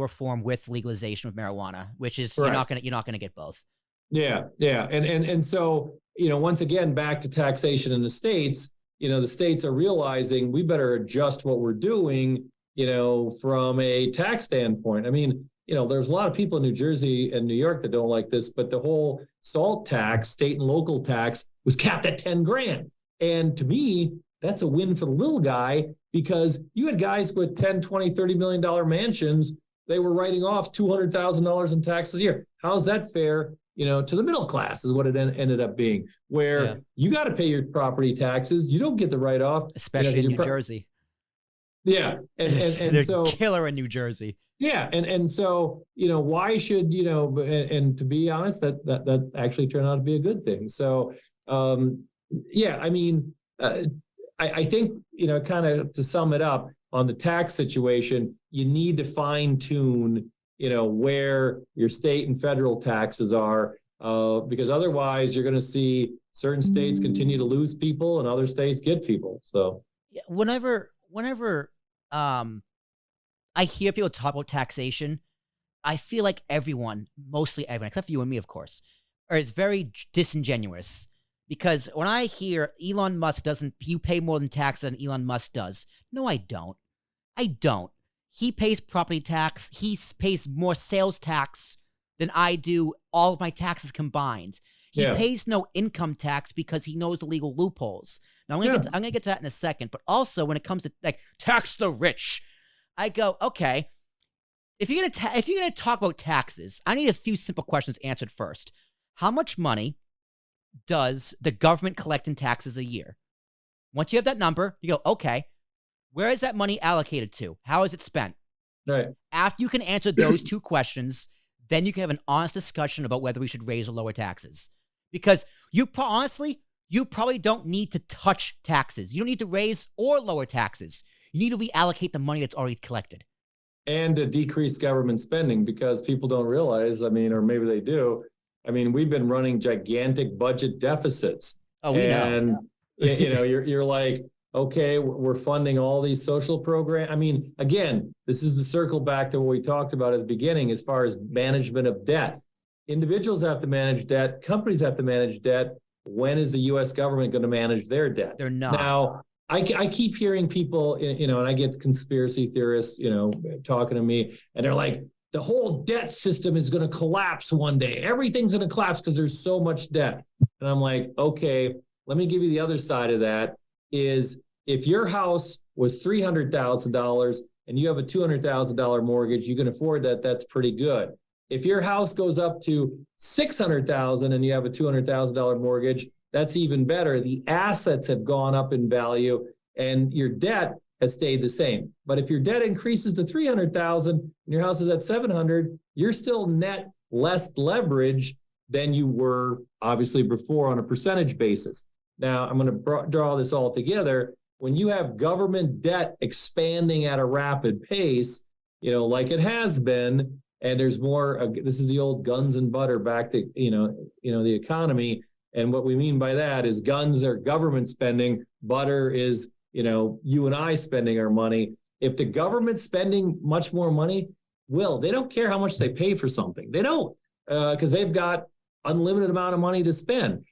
reform with legalization of marijuana, which is you're not going to get both. Yeah. And so, once again, back to taxation in the states, the states are realizing we better adjust what we're doing, from a tax standpoint. I mean, there's a lot of people in New Jersey and New York that don't like this, but the whole SALT tax, state and local tax, was capped at 10 grand. And to me, that's a win for the little guy, because you had guys with 10, 20, $30 million mansions. They were writing off $200,000 in taxes a year. How's that fair? To the middle class is what it ended up being, where you got to pay your property taxes. You don't get the write-off. Especially in New Jersey. Yeah. And they're so killer in New Jersey. Yeah. And so, why should, and to be honest, that actually turned out to be a good thing. So, I think, kind of to sum it up on the tax situation, you need to fine tune, where your state and federal taxes are, because otherwise you're going to see certain states continue to lose people and other states get people. So whenever I hear people talk about taxation, I feel like mostly everyone, except for you and me, of course, is very disingenuous. Because when I hear Elon Musk you pay more than tax than Elon Musk does. No, I don't. He pays property tax. He pays more sales tax than I do, all of my taxes combined. He pays no income tax because he knows the legal loopholes. Now, I'm gonna get to that in a second. But also, when it comes to tax the rich, I go, okay, if you're gonna talk about taxes, I need a few simple questions answered first. How much money does the government collect in taxes a year? Once you have that number, you go, okay, where is that money allocated to? How is it spent? Right. After you can answer those two questions, then you can have an honest discussion about whether we should raise or lower taxes. Because you probably don't need to touch taxes. You don't need to raise or lower taxes. You need to reallocate the money that's already collected. and to decrease government spending, because people don't realize, or maybe they do. We've been running gigantic budget deficits. Oh, we know. You're like, okay, we're funding all these social programs. Again, this is the circle back to what we talked about at the beginning as far as management of debt. Individuals have to manage debt. Companies have to manage debt. When is the U.S. government going to manage their debt? They're not. Now, I keep hearing people, and I get conspiracy theorists, talking to me, and they're like, the whole debt system is going to collapse one day. Everything's going to collapse because there's so much debt. And I'm like, okay, let me give you the other side of that. Is if your house was $300,000 and you have a $200,000 mortgage, you can afford that. That's pretty good. If your house goes up to $600,000 and you have a $200,000 mortgage, that's even better. The assets have gone up in value and your debt has stayed the same. But if your debt increases to $300,000 and your house is at $700,000, you're still net less leverage than you were obviously before on a percentage basis. Now, I'm going to draw this all together. When you have government debt expanding at a rapid pace, like it has been, and there's more, this is the old guns and butter back to, the economy. And what we mean by that is guns are government spending, butter is, you and I spending our money. If the government's spending much more money, they don't care how much they pay for something. They don't, because they've got unlimited amount of money to spend.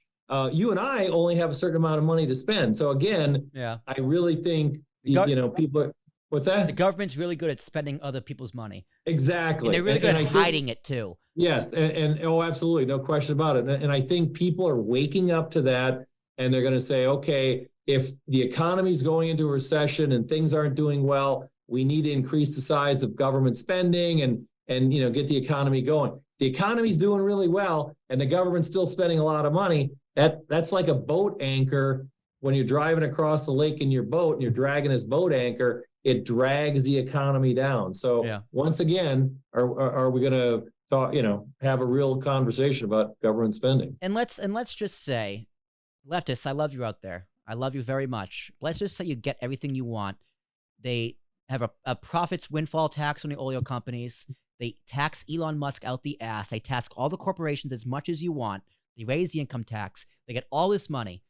You and I only have a certain amount of money to spend. So again, I really think, people, what's that? The government's really good at spending other people's money. Exactly. And they're really good at hiding it too. Yes. And absolutely. No question about it. And I think people are waking up to that, and they're going to say, okay, if the economy is going into a recession and things aren't doing well, we need to increase the size of government spending and get the economy going. The economy's doing really well and the government's still spending a lot of money. That's like a boat anchor. When you're driving across the lake in your boat and you're dragging this boat anchor, it drags the economy down. So once again, are we going to talk, have a real conversation about government spending? And let's just say, leftists, I love you out there. I love you very much. Let's just say you get everything you want. They have a profits windfall tax on the oil companies. They tax Elon Musk out the ass. They tax all the corporations as much as you want. They raise the income tax. They get all this money.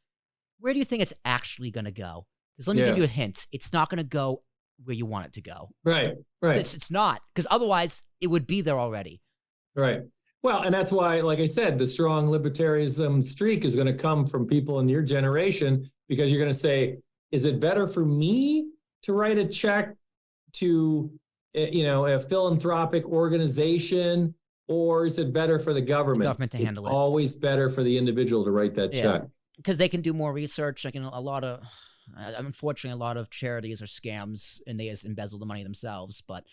Where do you think it's actually going to go? Because let me give you a hint. It's not going to go where you want it to go. Right. It's not, because otherwise it would be there already. Right. Well, and that's why, like I said, the strong libertarianism streak is going to come from people in your generation, because you're going to say, is it better for me to write a check to, a philanthropic organization, or is it better for the government? The government to handle it. Always better for the individual to write that check. Because they can do more research. Like, unfortunately, a lot of charities are scams and they just embezzle the money themselves. But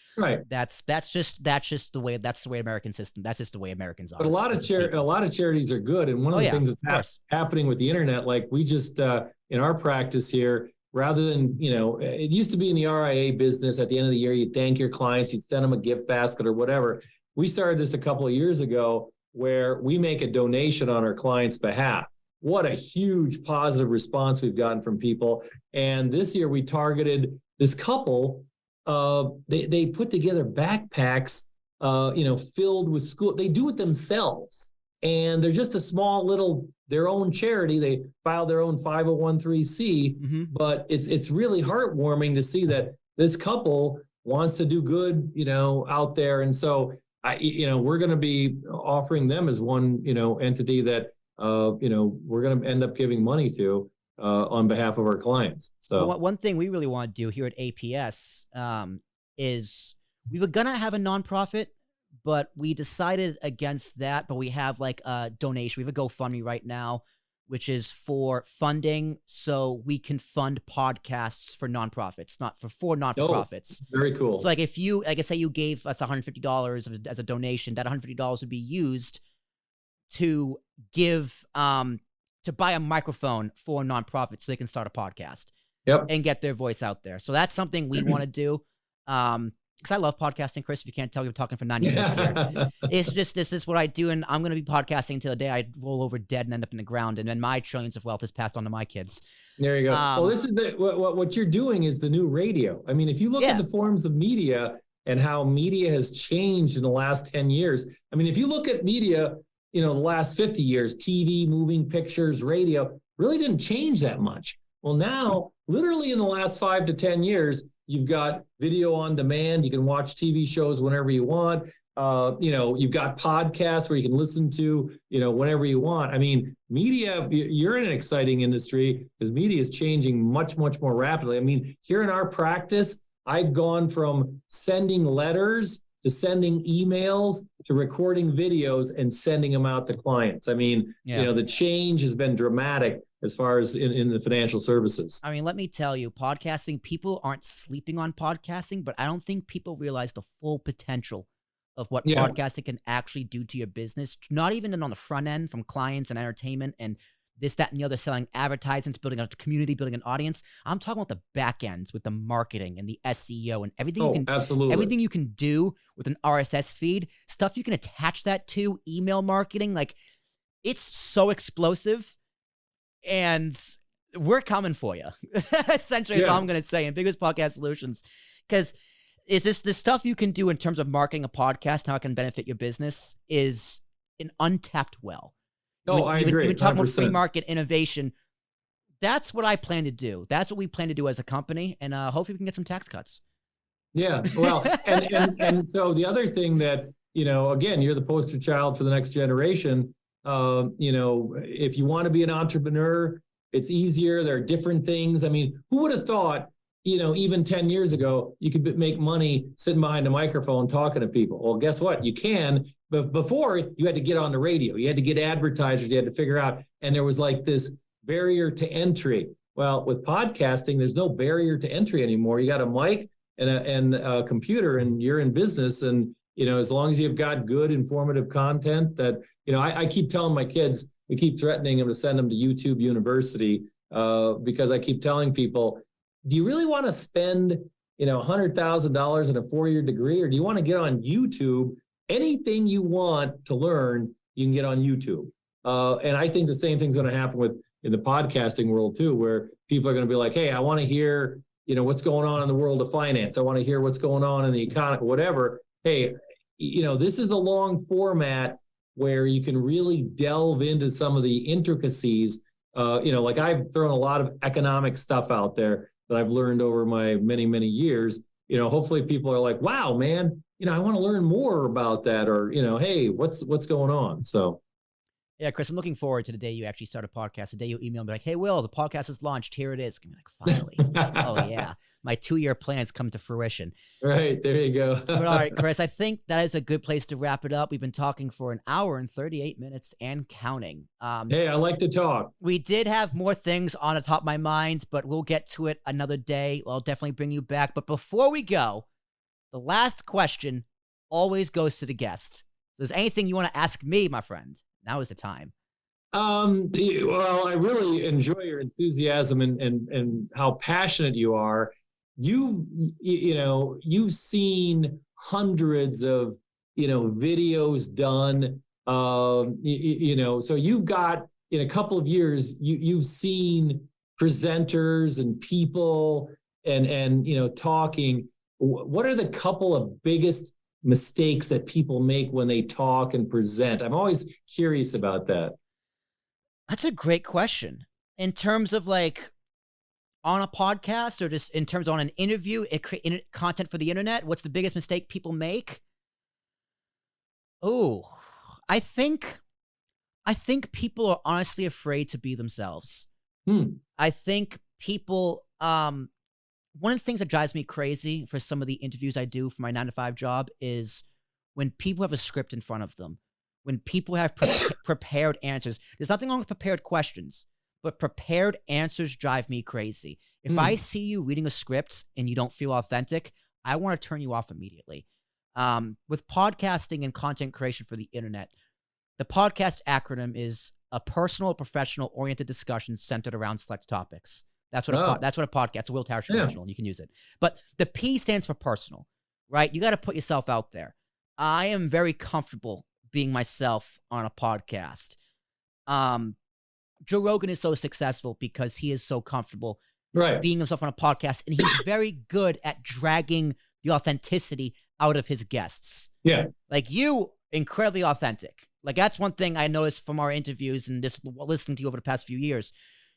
that's just the way. That's the way American system. That's just the way Americans are. But a lot of charities are good. And one of the things that's happening with the internet, like we just in our practice here, rather than it used to be in the RIA business. At the end of the year, you'd thank your clients, you'd send them a gift basket or whatever. We started this a couple of years ago, where we make a donation on our clients' behalf. What a huge positive response we've gotten from people. And this year we targeted this couple. They put together backpacks, filled with school. They do it themselves. And they're just a small little, their own charity. They filed their own 501(c), but it's really heartwarming to see that this couple wants to do good, out there. And so, we're going to be offering them as one, entity that, we're going to end up giving money to on behalf of our clients. So one thing we really want to do here at APS is we were going to have a nonprofit, but we decided against that. But we have like a donation. We have a GoFundMe right now, which is for funding, so we can fund podcasts for nonprofits, for not-for-profits. Very cool. So like if you, like I say, you gave us $150 as a donation, that $150 would be used to give to buy a microphone for nonprofits so they can start a podcast and get their voice out there. So that's something we want to do. Because I love podcasting, Chris. If you can't tell, we're talking for 90 minutes here. It's just, this is what I do, and I'm going to be podcasting until the day I roll over dead and end up in the ground, and then my trillions of wealth is passed on to my kids. There you go. Well, this is what you're doing is the new radio. I mean, if you look at the forms of media, and how media has changed in the last 10 years. I mean, if you look at media, the last 50 years, TV, moving pictures, radio, really didn't change that much. Well, now, literally in the last 5 to 10 years, you've got video on demand. You can watch TV shows whenever you want. You've got podcasts where you can listen to, whenever you want. I mean, media, you're in an exciting industry because media is changing much, much more rapidly. I mean, here in our practice, I've gone from sending letters to sending emails to recording videos and sending them out to clients. I mean, the change has been dramatic as far as in the financial services. I mean, let me tell you, podcasting, people aren't sleeping on podcasting, but I don't think people realize the full potential of what podcasting can actually do to your business. Not even on the front end from clients and entertainment and this, that, and the other, selling advertisements, building a community, building an audience. I'm talking about the back ends with the marketing and the SEO and everything. Absolutely. Everything you can do with an RSS feed, stuff you can attach that to, email marketing. Like, it's so explosive, and we're coming for you. Essentially, is all I'm going to say in Biggest Podcast Solutions, because it's just the stuff you can do in terms of marketing a podcast, how it can benefit your business, is an untapped well. I agree. Even talking about free market innovation, that's what I plan to do. That's what we plan to do as a company, and hopefully we can get some tax cuts. Yeah, well, and so the other thing that, again, you're the poster child for the next generation. If you want to be an entrepreneur, it's easier. There are different things. I mean, who would have thought, even 10 years ago, you could make money sitting behind a microphone talking to people? Well, guess what? You can. But before, you had to get on the radio. You had to get advertisers. You had to figure out. And there was like this barrier to entry. Well, with podcasting, there's no barrier to entry anymore. You got a mic and a computer, and you're in business. And, as long as you've got good, informative content that, I keep telling my kids, we keep threatening them to send them to YouTube University because I keep telling people, do you really want to spend, $100,000 in a 4-year degree, or do you want to get on YouTube? Anything you want to learn, you can get on YouTube. And I think the same thing's going to happen in the podcasting world too, where people are going to be like, hey, I want to hear, what's going on in the world of finance. I want to hear what's going on in the economy, whatever. Hey, this is a long format where you can really delve into some of the intricacies. Like I've thrown a lot of economic stuff out there that I've learned over my many, many years. Hopefully people are like, wow, man, I want to learn more about that, or, hey, what's going on? So. Yeah, Chris, I'm looking forward to the day you actually start a podcast, the day you email me like, hey, Will, the podcast is launched. Here it is. I'm like, finally. Oh, yeah. My 2-year plans come to fruition. Right. There you go. But all right, Chris, I think that is a good place to wrap it up. We've been talking for 1 hour and 38 minutes and counting. Hey, I like to talk. We did have more things on the top of my mind, but we'll get to it another day. I'll definitely bring you back. But before we go, the last question always goes to the guest. If there's anything you want to ask me, my friend, now is the time. Well, I really enjoy your enthusiasm and how passionate you are. You've seen hundreds of, videos done, so you've got, in a couple of years, you've seen presenters and people and talking. What are the couple of biggest mistakes that people make when they talk and present? I'm always curious about that. That's a great question. In terms of like on a podcast, or just in terms of on an interview, content for the internet, what's the biggest mistake people make? Oh, I think people are honestly afraid to be themselves. I think people, one of the things that drives me crazy for some of the interviews I do for my 9-to-5 job is when people have a script in front of them, when people have prepared answers. There's nothing wrong with prepared questions, but prepared answers drive me crazy. If I see you reading a script and you don't feel authentic, I want to turn you off immediately. With podcasting and content creation for the internet, the podcast acronym is a personal, professional, oriented discussion centered around select topics. That's what a podcast, it's a Will Tarish original, and you can use it. But the P stands for personal, right? You got to put yourself out there. I am very comfortable being myself on a podcast. Joe Rogan is so successful because he is so comfortable being himself on a podcast, and he's very good at dragging the authenticity out of his guests. Yeah. Like you, incredibly authentic. Like that's one thing I noticed from our interviews and just listening to you over the past few years.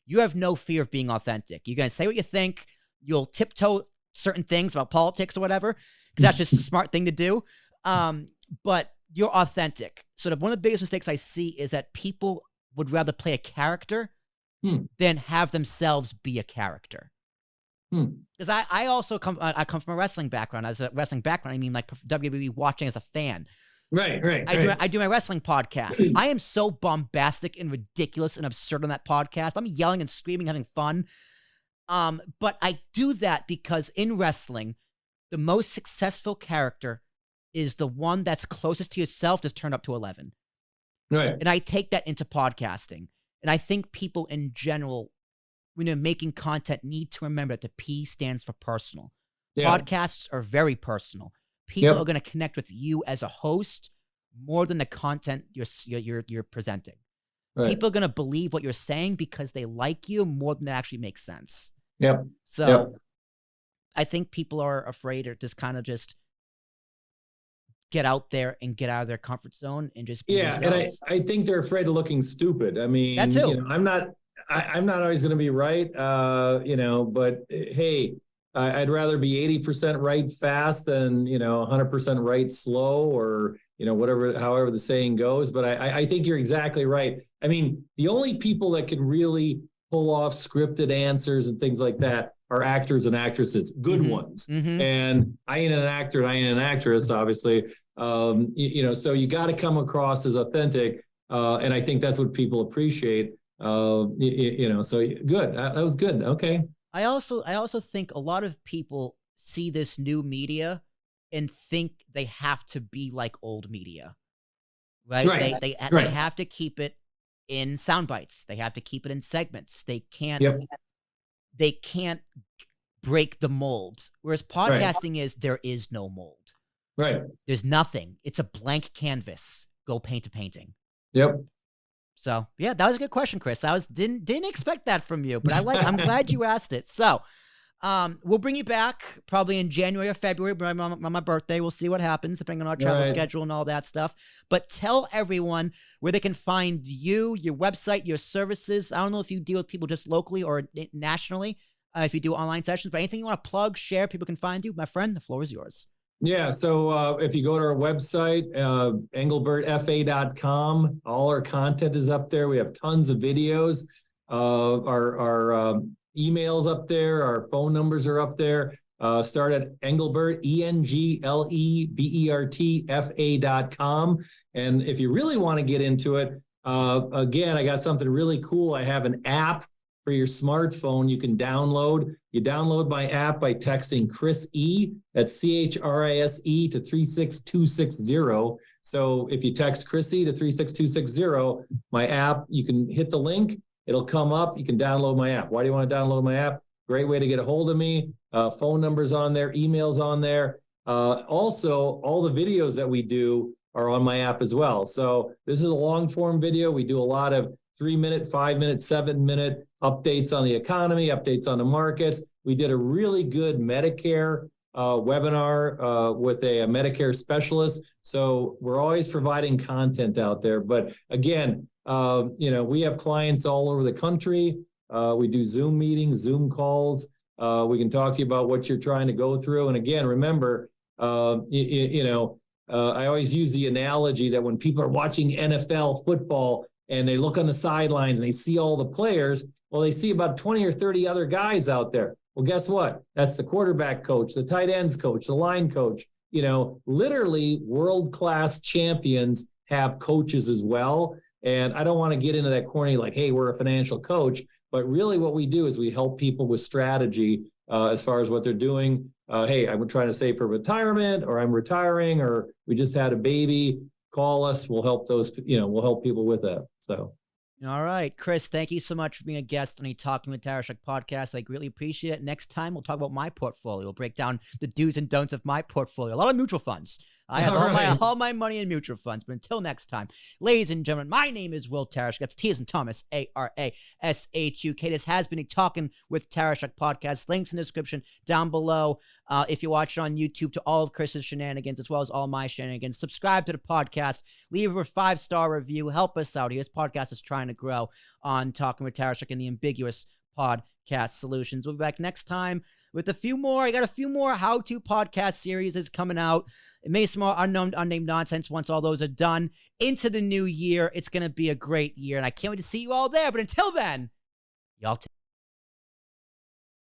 You have no fear of being authentic. You're going to say what you think. You'll tiptoe certain things about politics or whatever, because that's just a smart thing to do. But you're authentic. So one of the biggest mistakes I see is that people would rather play a character than have themselves be a character. Because I also come from a wrestling background. As a wrestling background, I mean like WWE watching as a fan. Right. I do my wrestling podcast. I am so bombastic and ridiculous and absurd on that podcast. I'm yelling and screaming, having fun. But I do that because in wrestling, the most successful character is the one that's closest to yourself that's turned up to 11. Right. And I take that into podcasting. And I think people in general, when they're making content, need to remember that the P stands for personal. Yeah. Podcasts are very personal. People are going to connect with you as a host more than the content you're presenting. Right. People are going to believe what you're saying because they like you more than it actually makes sense. Yep. So I think people are afraid or just kind of just get out there and get out of their comfort zone and just be themselves. And I think they're afraid of looking stupid. I mean, that too. You know, I'm not always going to be right, but hey, I'd rather be 80% right fast than, 100% right slow or, however the saying goes. But I think you're exactly right. I mean, the only people that can really pull off scripted answers and things like that are actors and actresses, good ones. And I ain't an actor and I ain't an actress, obviously. So you got to come across as authentic. And I think that's what people appreciate. So good. That was good. Okay. I also think a lot of people see this new media and think they have to be like old media, right? They have to keep it in sound bites. They have to keep it in segments. They can't break the mold. Whereas podcasting there is no mold. Right. There's nothing. It's a blank canvas. Go paint a painting. Yep. So yeah, that was a good question, Chris. I didn't expect that from you, but I'm glad you asked it. So we'll bring you back probably in January or February, on my birthday. We'll see what happens depending on our travel schedule and all that stuff. But tell everyone where they can find you, your website, your services. I don't know if you deal with people just locally or nationally, if you do online sessions, but anything you want to plug, share, people can find you. My friend, the floor is yours. Yeah. So if you go to our website, englebertfa.com, all our content is up there. We have tons of videos. Our emails up there. Our phone numbers are up there. Start at Englebert, ENGLEBERTFA.com. And if you really want to get into it, again, I got something really cool. I have an app for your smartphone you can download. You download my app by texting Chris E, that's CHRISE to 36260. So if you text Chrissy to 36260, my app, you can hit the link, it'll come up, you can download my app. Why do you want to download my app? Great way to get a hold of me. Phone numbers on there, emails on there. Also, all the videos that we do are on my app as well. So this is a long form video. We do a lot of 3-minute, 5-minute, 7-minute updates on the economy, updates on the markets. We did a really good Medicare webinar with a Medicare specialist. So we're always providing content out there. But again, we have clients all over the country. We do Zoom meetings, Zoom calls. We can talk to you about what you're trying to go through. And again, remember, I always use the analogy that when people are watching NFL football and they look on the sidelines and they see all the players, well, they see about 20 or 30 other guys out there. Well, guess what? That's the quarterback coach, the tight ends coach, the line coach. Literally world-class champions have coaches as well. And I don't want to get into that corny like, hey, we're a financial coach. But really what we do is we help people with strategy as far as what they're doing. Hey, I'm trying to save for retirement, or I'm retiring, or we just had a baby. Call us. We'll help we'll help people with that. So. All right, Chris, thank you so much for being a guest on the Talking with Tarashuk podcast. I greatly appreciate it. Next time, we'll talk about my portfolio. We'll break down the do's and don'ts of my portfolio. A lot of mutual funds. I have All all my money in mutual funds. But until next time, ladies and gentlemen, my name is Will Tarashuk. That's T as in Thomas, Arashuk. This has been a Talking with Tarashuk podcast. Links in the description down below. If you watch it on YouTube, to all of Chris's shenanigans, as well as all my shenanigans. Subscribe to the podcast. Leave a 5-star review. Help us out here. This podcast is trying to grow on Talking with Tarashuk and the ambiguous podcast solutions. We'll be back next time with a few more. I got a few more how-to podcast series is coming out. Maybe some more unnamed nonsense once all those are done. Into the new year, it's going to be a great year, and I can't wait to see you all there. But until then, y'all